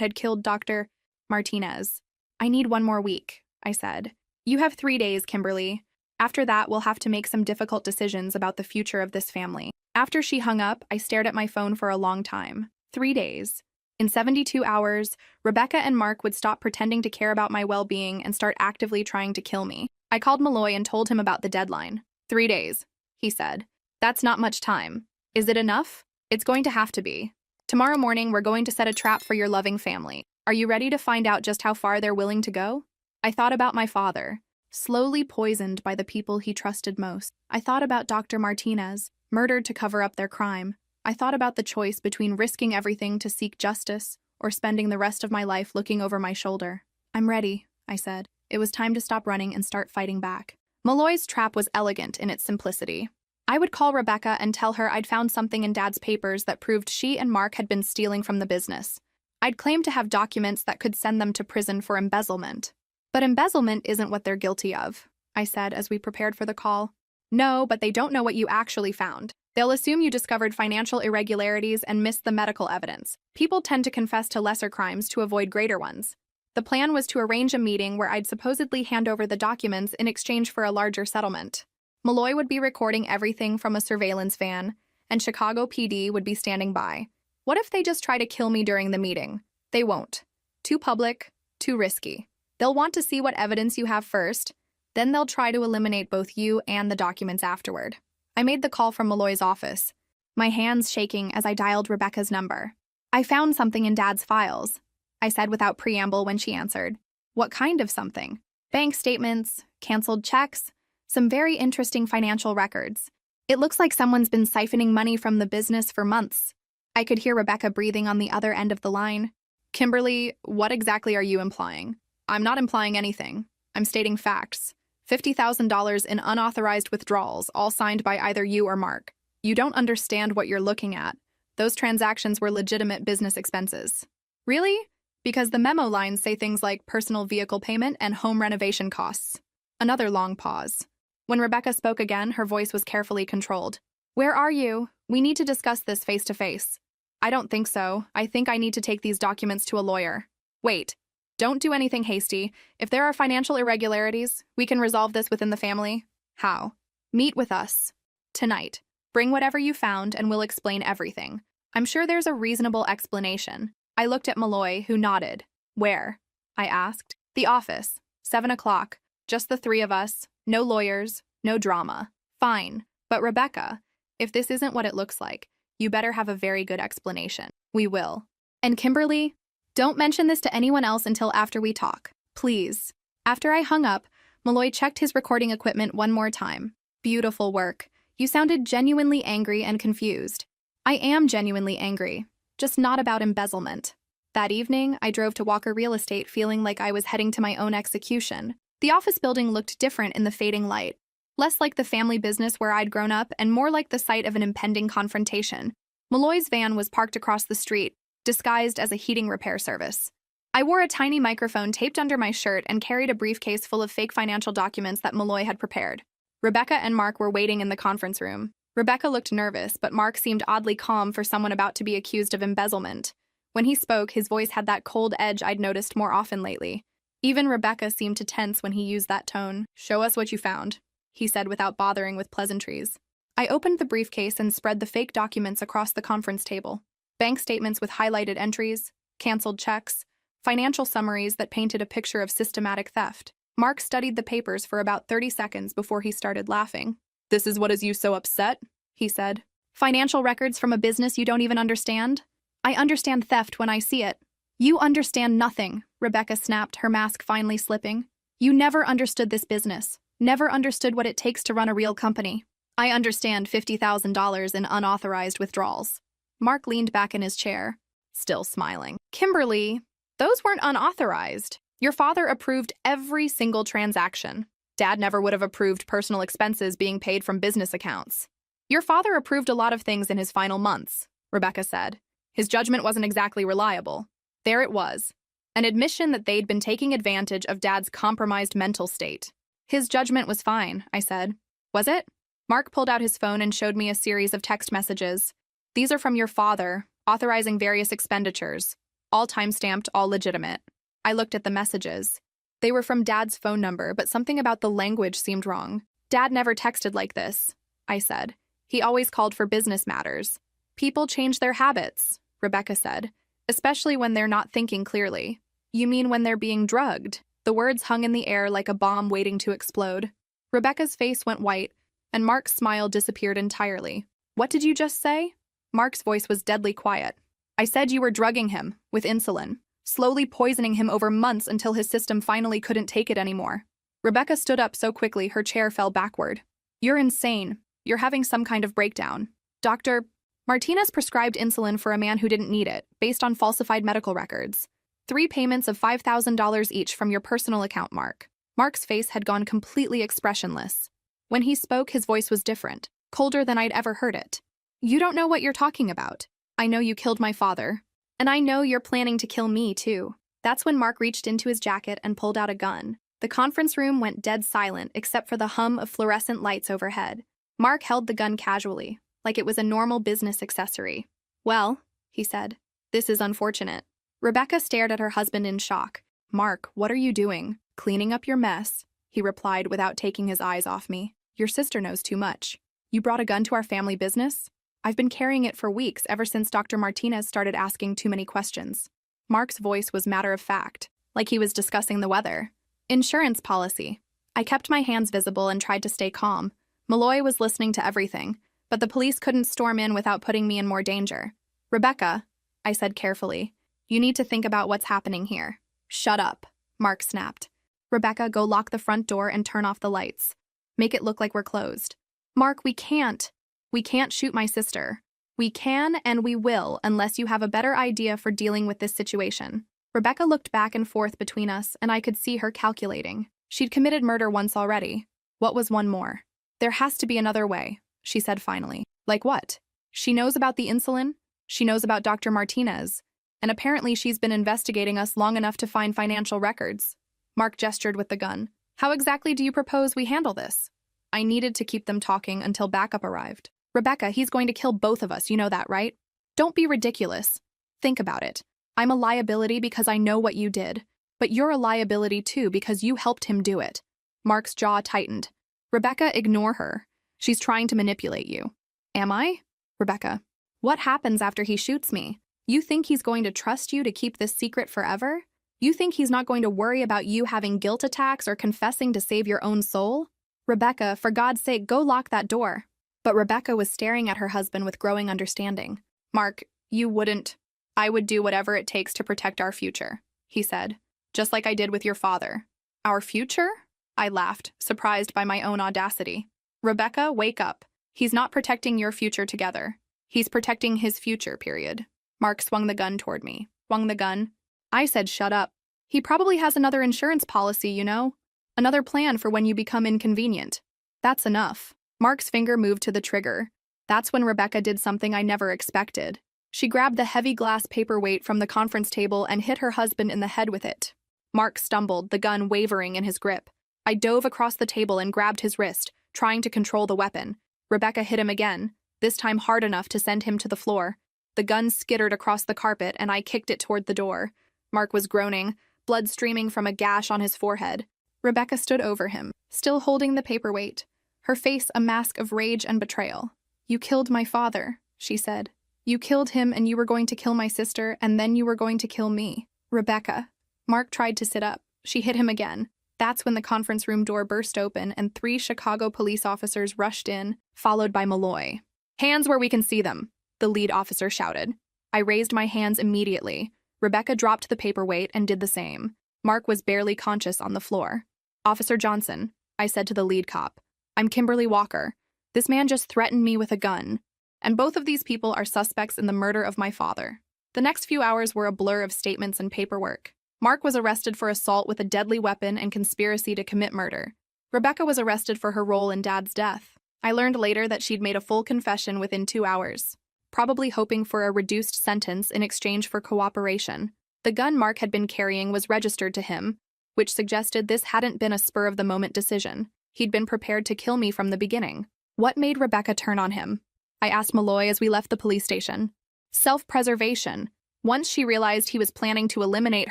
had killed Dr. Martinez. "I need 1 more week," I said. "You have 3 days, Kimberly. After that, we'll have to make some difficult decisions about the future of this family." After she hung up, I stared at my phone for a long time. 3 days. In 72 hours, Rebecca and Mark would stop pretending to care about my well-being and start actively trying to kill me. I called Malloy and told him about the deadline. 3 days, he said. That's not much time. Is it enough? It's going to have to be. Tomorrow morning, we're going to set a trap for your loving family. Are you ready to find out just how far they're willing to go? I thought about my father, slowly poisoned by the people he trusted most. I thought about Dr. Martinez, murdered to cover up their crime. I thought about the choice between risking everything to seek justice or spending the rest of my life looking over my shoulder. I'm ready, I said. It was time to stop running and start fighting back. Malloy's trap was elegant in its simplicity. I would call Rebecca and tell her I'd found something in Dad's papers that proved she and Mark had been stealing from the business. I'd claim to have documents that could send them to prison for embezzlement. But embezzlement isn't what they're guilty of, I said as we prepared for the call. No, but they don't know what you actually found. They'll assume you discovered financial irregularities and missed the medical evidence. People tend to confess to lesser crimes to avoid greater ones. The plan was to arrange a meeting where I'd supposedly hand over the documents in exchange for a larger settlement. Malloy would be recording everything from a surveillance van, and Chicago PD would be standing by. What if they just try to kill me during the meeting? They won't. Too public, too risky. They'll want to see what evidence you have first, then they'll try to eliminate both you and the documents afterward. I made the call from Malloy's office, my hands shaking as I dialed Rebecca's number. I found something in Dad's files, I said without preamble when she answered. What kind of something? Bank statements, canceled checks, some very interesting financial records. It looks like someone's been siphoning money from the business for months. I could hear Rebecca breathing on the other end of the line. Kimberly, what exactly are you implying? I'm not implying anything. I'm stating facts. $50,000 in unauthorized withdrawals, all signed by either you or Mark. You don't understand what you're looking at. Those transactions were legitimate business expenses. Really? Because the memo lines say things like personal vehicle payment and home renovation costs. Another long pause. When Rebecca spoke again, her voice was carefully controlled. Where are you? We need to discuss this face to face. I don't think so. I think I need to take these documents to a lawyer. Wait. Don't do anything hasty. If there are financial irregularities, we can resolve this within the family. How? Meet with us. Tonight. Bring whatever you found and we'll explain everything. I'm sure there's a reasonable explanation. I looked at Malloy, who nodded. Where? I asked. The office. 7 o'clock. Just the three of us. No lawyers. No drama. Fine. But Rebecca, if this isn't what it looks like, you better have a very good explanation. We will. And Kimberly, don't mention this to anyone else until after we talk. Please. After I hung up, Malloy checked his recording equipment one more time. Beautiful work. You sounded genuinely angry and confused. I am genuinely angry. Just not about embezzlement. That evening, I drove to Walker Real Estate feeling like I was heading to my own execution. The office building looked different in the fading light. Less like the family business where I'd grown up and more like the site of an impending confrontation. Malloy's van was parked across the street, disguised as a heating repair service. I wore a tiny microphone taped under my shirt and carried a briefcase full of fake financial documents that Malloy had prepared. Rebecca and Mark were waiting in the conference room. Rebecca looked nervous, but Mark seemed oddly calm for someone about to be accused of embezzlement. When he spoke, his voice had that cold edge I'd noticed more often lately. Even Rebecca seemed to tense when he used that tone. Show us what you found, he said without bothering with pleasantries. I opened the briefcase and spread the fake documents across the conference table. Bank statements with highlighted entries, canceled checks, financial summaries that painted a picture of systematic theft. Mark studied the papers for about 30 seconds before he started laughing. This is what has you so upset? He said. Financial records from a business you don't even understand? I understand theft when I see it. You understand nothing, Rebecca snapped, her mask finally slipping. You never understood this business. Never understood what it takes to run a real company. I understand $50,000 in unauthorized withdrawals. Mark leaned back in his chair, still smiling. Kimberly, those weren't unauthorized. Your father approved every single transaction. Dad never would have approved personal expenses being paid from business accounts. Your father approved a lot of things in his final months, Rebecca said. His judgment wasn't exactly reliable. There it was, an admission that they'd been taking advantage of Dad's compromised mental state. His judgment was fine, I said. Was it? Mark pulled out his phone and showed me a series of text messages. These are from your father, authorizing various expenditures. All time-stamped, all legitimate. I looked at the messages. They were from Dad's phone number, but something about the language seemed wrong. Dad never texted like this, I said. He always called for business matters. People change their habits, Rebecca said, especially when they're not thinking clearly. You mean when they're being drugged? The words hung in the air like a bomb waiting to explode. Rebecca's face went white, and Mark's smile disappeared entirely. What did you just say? Mark's voice was deadly quiet. I said you were drugging him with insulin, slowly poisoning him over months until his system finally couldn't take it anymore. Rebecca stood up so quickly her chair fell backward. You're insane. You're having some kind of breakdown. Dr. Martinez prescribed insulin for a man who didn't need it, based on falsified medical records. 3 payments of $5,000 each from your personal account, Mark. Mark's face had gone completely expressionless. When he spoke, his voice was different, colder than I'd ever heard it. You don't know what you're talking about. I know you killed my father. And I know you're planning to kill me, too. That's when Mark reached into his jacket and pulled out a gun. The conference room went dead silent except for the hum of fluorescent lights overhead. Mark held the gun casually, like it was a normal business accessory. Well, he said, this is unfortunate. Rebecca stared at her husband in shock. Mark, what are you doing? Cleaning up your mess, he replied without taking his eyes off me. Your sister knows too much. You brought a gun to our family business? I've been carrying it for weeks ever since Dr. Martinez started asking too many questions. Mark's voice was matter of fact, like he was discussing the weather. Insurance policy. I kept my hands visible and tried to stay calm. Malloy was listening to everything, but the police couldn't storm in without putting me in more danger. Rebecca, I said carefully, you need to think about what's happening here. Shut up, Mark snapped. Rebecca, go lock the front door and turn off the lights. Make it look like we're closed. Mark, we can't. We can't shoot my sister. We can and we will unless you have a better idea for dealing with this situation. Rebecca looked back and forth between us, and I could see her calculating. She'd committed murder once already. What was one more? There has to be another way, she said finally. Like what? She knows about the insulin. She knows about Dr. Martinez. And apparently she's been investigating us long enough to find financial records. Mark gestured with the gun. How exactly do you propose we handle this? I needed to keep them talking until backup arrived. Rebecca, he's going to kill both of us, you know that, right? Don't be ridiculous. Think about it. I'm a liability because I know what you did, but you're a liability too because you helped him do it. Mark's jaw tightened. Rebecca, ignore her. She's trying to manipulate you. Am I? Rebecca, what happens after he shoots me? You think he's going to trust you to keep this secret forever? You think he's not going to worry about you having guilt attacks or confessing to save your own soul? Rebecca, for God's sake, go lock that door. But Rebecca was staring at her husband with growing understanding. Mark, you wouldn't. I would do whatever it takes to protect our future, he said, just like I did with your father. Our future? I laughed, surprised by my own audacity. Rebecca, wake up. He's not protecting your future together. He's protecting his future, period. Mark swung the gun toward me. Swung the gun? I said shut up. He probably has another insurance policy, you know? Another plan for when you become inconvenient. That's enough. Mark's finger moved to the trigger. That's when Rebecca did something I never expected. She grabbed the heavy glass paperweight from the conference table and hit her husband in the head with it. Mark stumbled, the gun wavering in his grip. I dove across the table and grabbed his wrist, trying to control the weapon. Rebecca hit him again, this time hard enough to send him to the floor. The gun skittered across the carpet and I kicked it toward the door. Mark was groaning, blood streaming from a gash on his forehead. Rebecca stood over him, still holding the paperweight, her face a mask of rage and betrayal. You killed my father, she said. You killed him and you were going to kill my sister and then you were going to kill me. Rebecca. Mark tried to sit up. She hit him again. That's when the conference room door burst open and 3 Chicago police officers rushed in, followed by Malloy. Hands where we can see them, the lead officer shouted. I raised my hands immediately. Rebecca dropped the paperweight and did the same. Mark was barely conscious on the floor. Officer Johnson, I said to the lead cop. I'm Kimberly Walker. This man just threatened me with a gun. And both of these people are suspects in the murder of my father. The next few hours were a blur of statements and paperwork. Mark was arrested for assault with a deadly weapon and conspiracy to commit murder. Rebecca was arrested for her role in Dad's death. I learned later that she'd made a full confession within 2 hours, probably hoping for a reduced sentence in exchange for cooperation. The gun Mark had been carrying was registered to him, which suggested this hadn't been a spur-of-the-moment decision. He'd been prepared to kill me from the beginning. What made Rebecca turn on him? I asked Malloy as we left the police station. Self-preservation. Once she realized he was planning to eliminate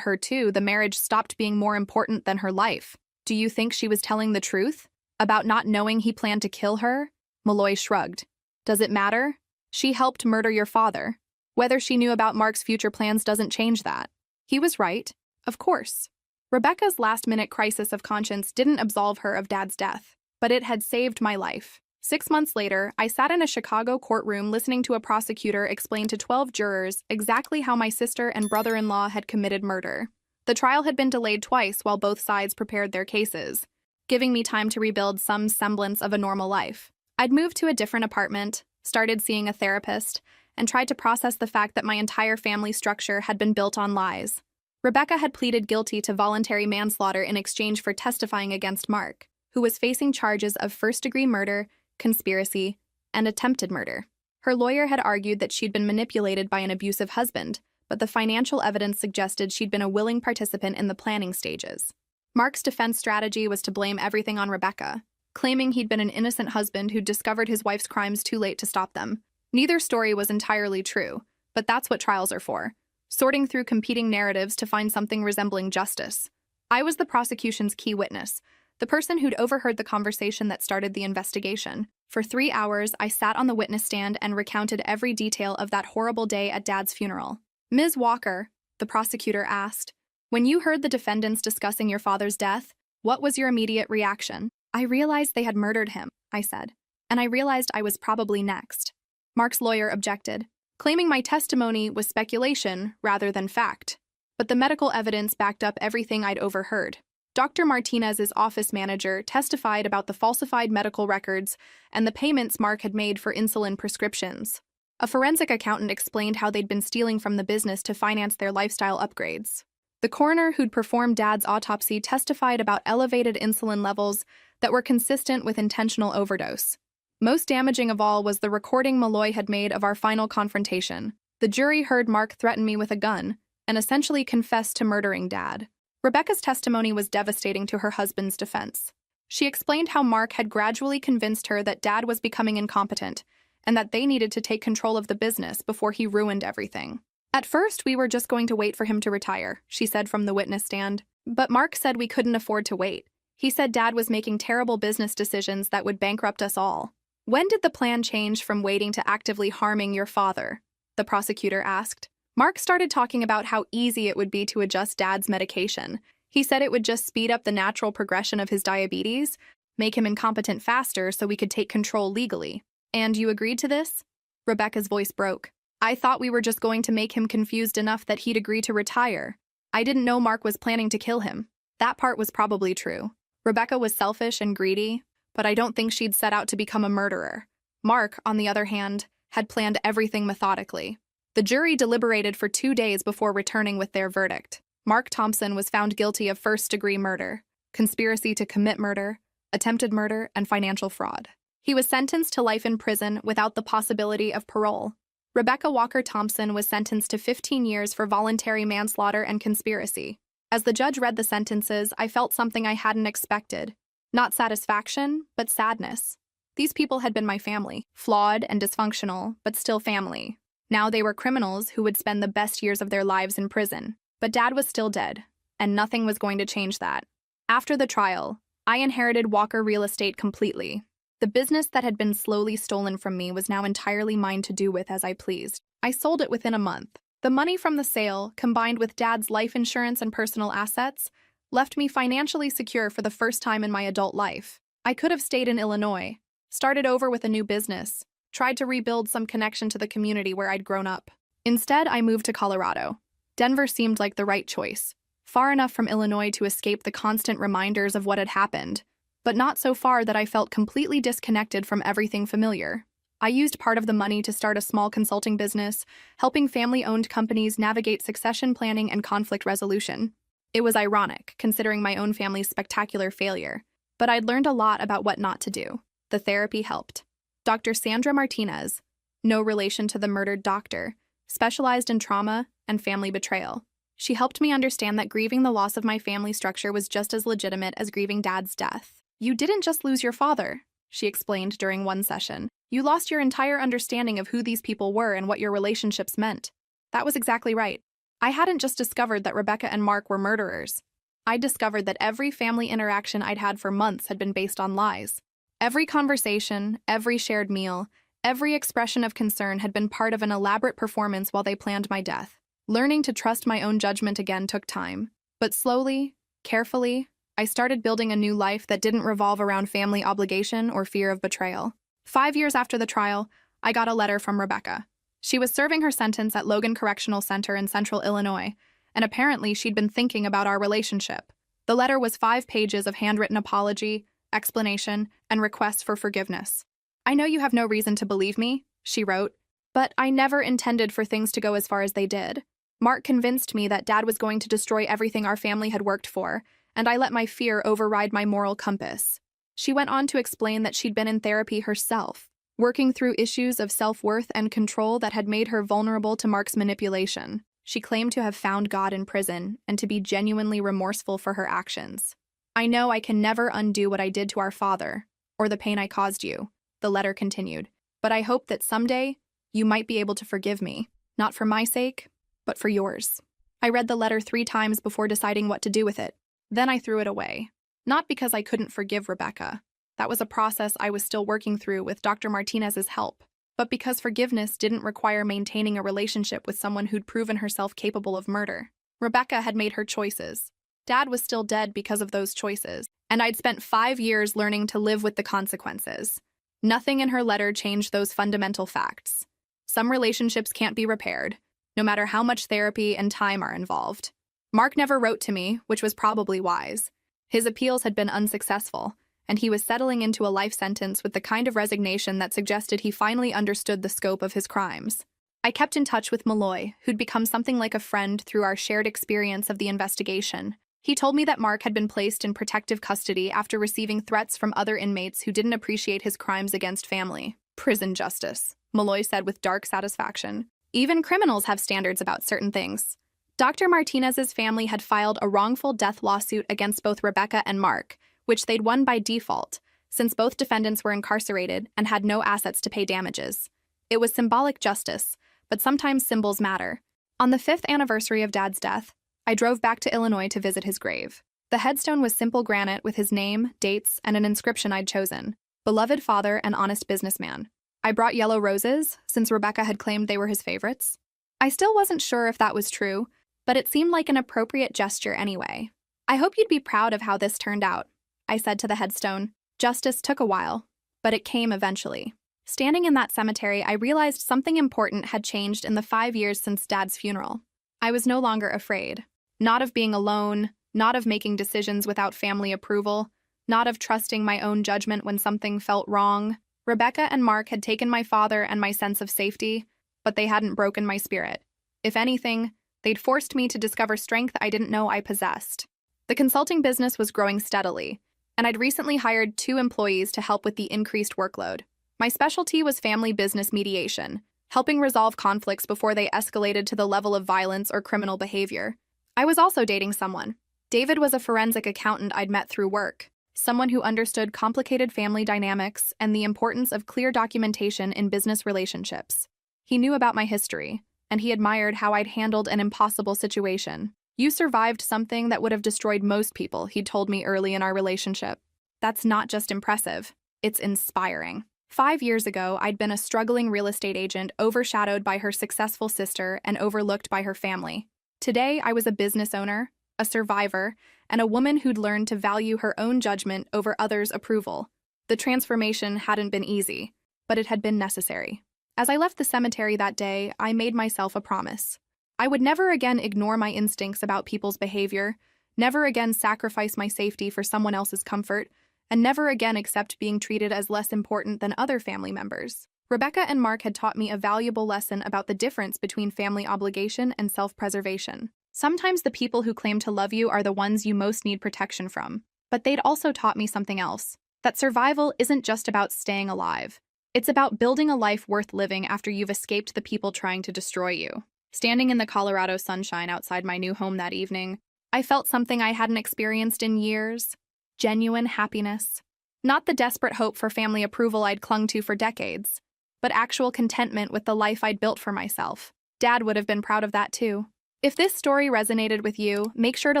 her too, the marriage stopped being more important than her life. Do you think she was telling the truth? About not knowing he planned to kill her? Malloy shrugged. Does it matter? She helped murder your father. Whether she knew about Mark's future plans doesn't change that. He was right. Of course. Rebecca's last-minute crisis of conscience didn't absolve her of Dad's death, but it had saved my life. 6 months later, I sat in a Chicago courtroom listening to a prosecutor explain to 12 jurors exactly how my sister and brother-in-law had committed murder. The trial had been delayed twice while both sides prepared their cases, giving me time to rebuild some semblance of a normal life. I'd moved to a different apartment, started seeing a therapist, and tried to process the fact that my entire family structure had been built on lies. Rebecca had pleaded guilty to voluntary manslaughter in exchange for testifying against Mark, who was facing charges of first-degree murder, conspiracy, and attempted murder. Her lawyer had argued that she'd been manipulated by an abusive husband, but the financial evidence suggested she'd been a willing participant in the planning stages. Mark's defense strategy was to blame everything on Rebecca, claiming he'd been an innocent husband who'd discovered his wife's crimes too late to stop them. Neither story was entirely true, but that's what trials are for, sorting through competing narratives to find something resembling justice. I was the prosecution's key witness, the person who'd overheard the conversation that started the investigation. For 3 hours, I sat on the witness stand and recounted every detail of that horrible day at Dad's funeral. Ms. Walker, the prosecutor asked, when you heard the defendants discussing your father's death, what was your immediate reaction? I realized they had murdered him, I said, and I realized I was probably next. Mark's lawyer objected, claiming my testimony was speculation rather than fact. But the medical evidence backed up everything I'd overheard. Dr. Martinez's office manager testified about the falsified medical records and the payments Mark had made for insulin prescriptions. A forensic accountant explained how they'd been stealing from the business to finance their lifestyle upgrades. The coroner who'd performed Dad's autopsy testified about elevated insulin levels that were consistent with intentional overdose. Most damaging of all was the recording Malloy had made of our final confrontation. The jury heard Mark threaten me with a gun and essentially confessed to murdering Dad. Rebecca's testimony was devastating to her husband's defense. She explained how Mark had gradually convinced her that Dad was becoming incompetent and that they needed to take control of the business before he ruined everything. At first, we were just going to wait for him to retire, she said from the witness stand. But Mark said we couldn't afford to wait. He said Dad was making terrible business decisions that would bankrupt us all. When did the plan change from waiting to actively harming your father? The prosecutor asked. Mark started talking about how easy it would be to adjust Dad's medication. He said it would just speed up the natural progression of his diabetes, make him incompetent faster so we could take control legally. And you agreed to this? Rebecca's voice broke. I thought we were just going to make him confused enough that he'd agree to retire. I didn't know Mark was planning to kill him. That part was probably true. Rebecca was selfish and greedy, but I don't think she'd set out to become a murderer. Mark, on the other hand, had planned everything methodically. The jury deliberated for 2 days before returning with their verdict. Mark Thompson was found guilty of first-degree murder, conspiracy to commit murder, attempted murder, and financial fraud. He was sentenced to life in prison without the possibility of parole. Rebecca Walker Thompson was sentenced to 15 years for voluntary manslaughter and conspiracy. As the judge read the sentences, I felt something I hadn't expected. Not satisfaction, but sadness. These people had been my family, flawed and dysfunctional, but still family. Now they were criminals who would spend the best years of their lives in prison. But Dad was still dead, and nothing was going to change that. After the trial, I inherited Walker Real Estate completely. The business that had been slowly stolen from me was now entirely mine to do with as I pleased. I sold it within a month. The money from the sale, combined with Dad's life insurance and personal assets, left me financially secure for the first time in my adult life. I could have stayed in Illinois, started over with a new business, tried to rebuild some connection to the community where I'd grown up. Instead, I moved to Colorado. Denver seemed like the right choice, far enough from Illinois to escape the constant reminders of what had happened, but not so far that I felt completely disconnected from everything familiar. I used part of the money to start a small consulting business, helping family-owned companies navigate succession planning and conflict resolution. It was ironic, considering my own family's spectacular failure, but I'd learned a lot about what not to do. The therapy helped. Dr. Sandra Martinez, no relation to the murdered doctor, specialized in trauma and family betrayal. She helped me understand that grieving the loss of my family structure was just as legitimate as grieving Dad's death. You didn't just lose your father, she explained during one session. You lost your entire understanding of who these people were and what your relationships meant. That was exactly right. I hadn't just discovered that Rebecca and Mark were murderers. I'd discovered that every family interaction I'd had for months had been based on lies. Every conversation, every shared meal, Every expression of concern had been part of an elaborate performance while they planned my death. Learning to trust my own judgment again took time. But slowly, carefully, I started building a new life that didn't revolve around family obligation or fear of betrayal. 5 years after the trial, I got a letter from Rebecca. She was serving her sentence at Logan Correctional Center in central Illinois, and apparently she'd been thinking about our relationship. The letter was 5 pages of handwritten apology, explanation, and requests for forgiveness. "I know you have no reason to believe me," she wrote, "but I never intended for things to go as far as they did. Mark convinced me that Dad was going to destroy everything our family had worked for, and I let my fear override my moral compass." She went on to explain that she'd been in therapy herself, working through issues of self-worth and control that had made her vulnerable to Mark's manipulation. She claimed to have found God in prison and to be genuinely remorseful for her actions. "I know I can never undo what I did to our father, or the pain I caused you," the letter continued, "but I hope that someday you might be able to forgive me, not for my sake, but for yours." I read the letter 3 times before deciding what to do with it. Then I threw it away. Not because I couldn't forgive Rebecca. That was a process I was still working through with Dr. Martinez's help. But because forgiveness didn't require maintaining a relationship with someone who'd proven herself capable of murder. Rebecca had made her choices. Dad was still dead because of those choices, and I'd spent 5 years learning to live with the consequences. Nothing in her letter changed those fundamental facts. Some relationships can't be repaired, no matter how much therapy and time are involved. Mark never wrote to me, which was probably wise. His appeals had been unsuccessful, and he was settling into a life sentence with the kind of resignation that suggested he finally understood the scope of his crimes. I kept in touch with Malloy, who'd become something like a friend through our shared experience of the investigation. He told me that Mark had been placed in protective custody after receiving threats from other inmates who didn't appreciate his crimes against family. "Prison justice," Malloy said with dark satisfaction. "Even criminals have standards about certain things." Dr. Martinez's family had filed a wrongful death lawsuit against both Rebecca and Mark, which they'd won by default, since both defendants were incarcerated and had no assets to pay damages. It was symbolic justice, but sometimes symbols matter. On the 5th anniversary of Dad's death, I drove back to Illinois to visit his grave. The headstone was simple granite with his name, dates, and an inscription I'd chosen: "Beloved father and honest businessman." I brought yellow roses, since Rebecca had claimed they were his favorites. I still wasn't sure if that was true, but it seemed like an appropriate gesture anyway. "I hope you'd be proud of how this turned out," I said to the headstone. Justice took a while, but it came eventually. Standing in that cemetery, I realized something important had changed in the 5 years since Dad's funeral. I was no longer afraid. Not of being alone, not of making decisions without family approval, not of trusting my own judgment when something felt wrong. Rebecca and Mark had taken my father and my sense of safety, but they hadn't broken my spirit. If anything, they'd forced me to discover strength I didn't know I possessed. The consulting business was growing steadily, and I'd recently hired 2 employees to help with the increased workload. My specialty was family business mediation, helping resolve conflicts before they escalated to the level of violence or criminal behavior. I was also dating someone. David was a forensic accountant I'd met through work, someone who understood complicated family dynamics and the importance of clear documentation in business relationships. He knew about my history, and he admired how I'd handled an impossible situation. "You survived something that would have destroyed most people," he'd told me early in our relationship. "That's not just impressive, it's inspiring." 5 years ago, I'd been a struggling real estate agent overshadowed by her successful sister and overlooked by her family. Today, I was a business owner, a survivor, and a woman who'd learned to value her own judgment over others' approval. The transformation hadn't been easy, but it had been necessary. As I left the cemetery that day, I made myself a promise. I would never again ignore my instincts about people's behavior, never again sacrifice my safety for someone else's comfort, and never again accept being treated as less important than other family members. Rebecca and Mark had taught me a valuable lesson about the difference between family obligation and self-preservation. Sometimes the people who claim to love you are the ones you most need protection from. But they'd also taught me something else, that survival isn't just about staying alive. It's about building a life worth living after you've escaped the people trying to destroy you. Standing in the Colorado sunshine outside my new home that evening, I felt something I hadn't experienced in years: genuine happiness. Not the desperate hope for family approval I'd clung to for decades, but actual contentment with the life I'd built for myself. Dad would have been proud of that too. If this story resonated with you, make sure to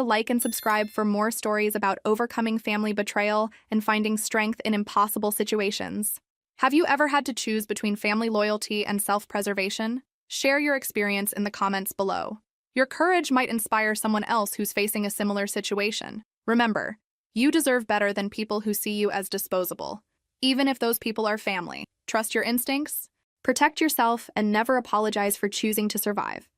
like and subscribe for more stories about overcoming family betrayal and finding strength in impossible situations. Have you ever had to choose between family loyalty and self-preservation? Share your experience in the comments below. Your courage might inspire someone else who's facing a similar situation. Remember, you deserve better than people who see you as disposable, even if those people are family. Trust your instincts, protect yourself, and never apologize for choosing to survive.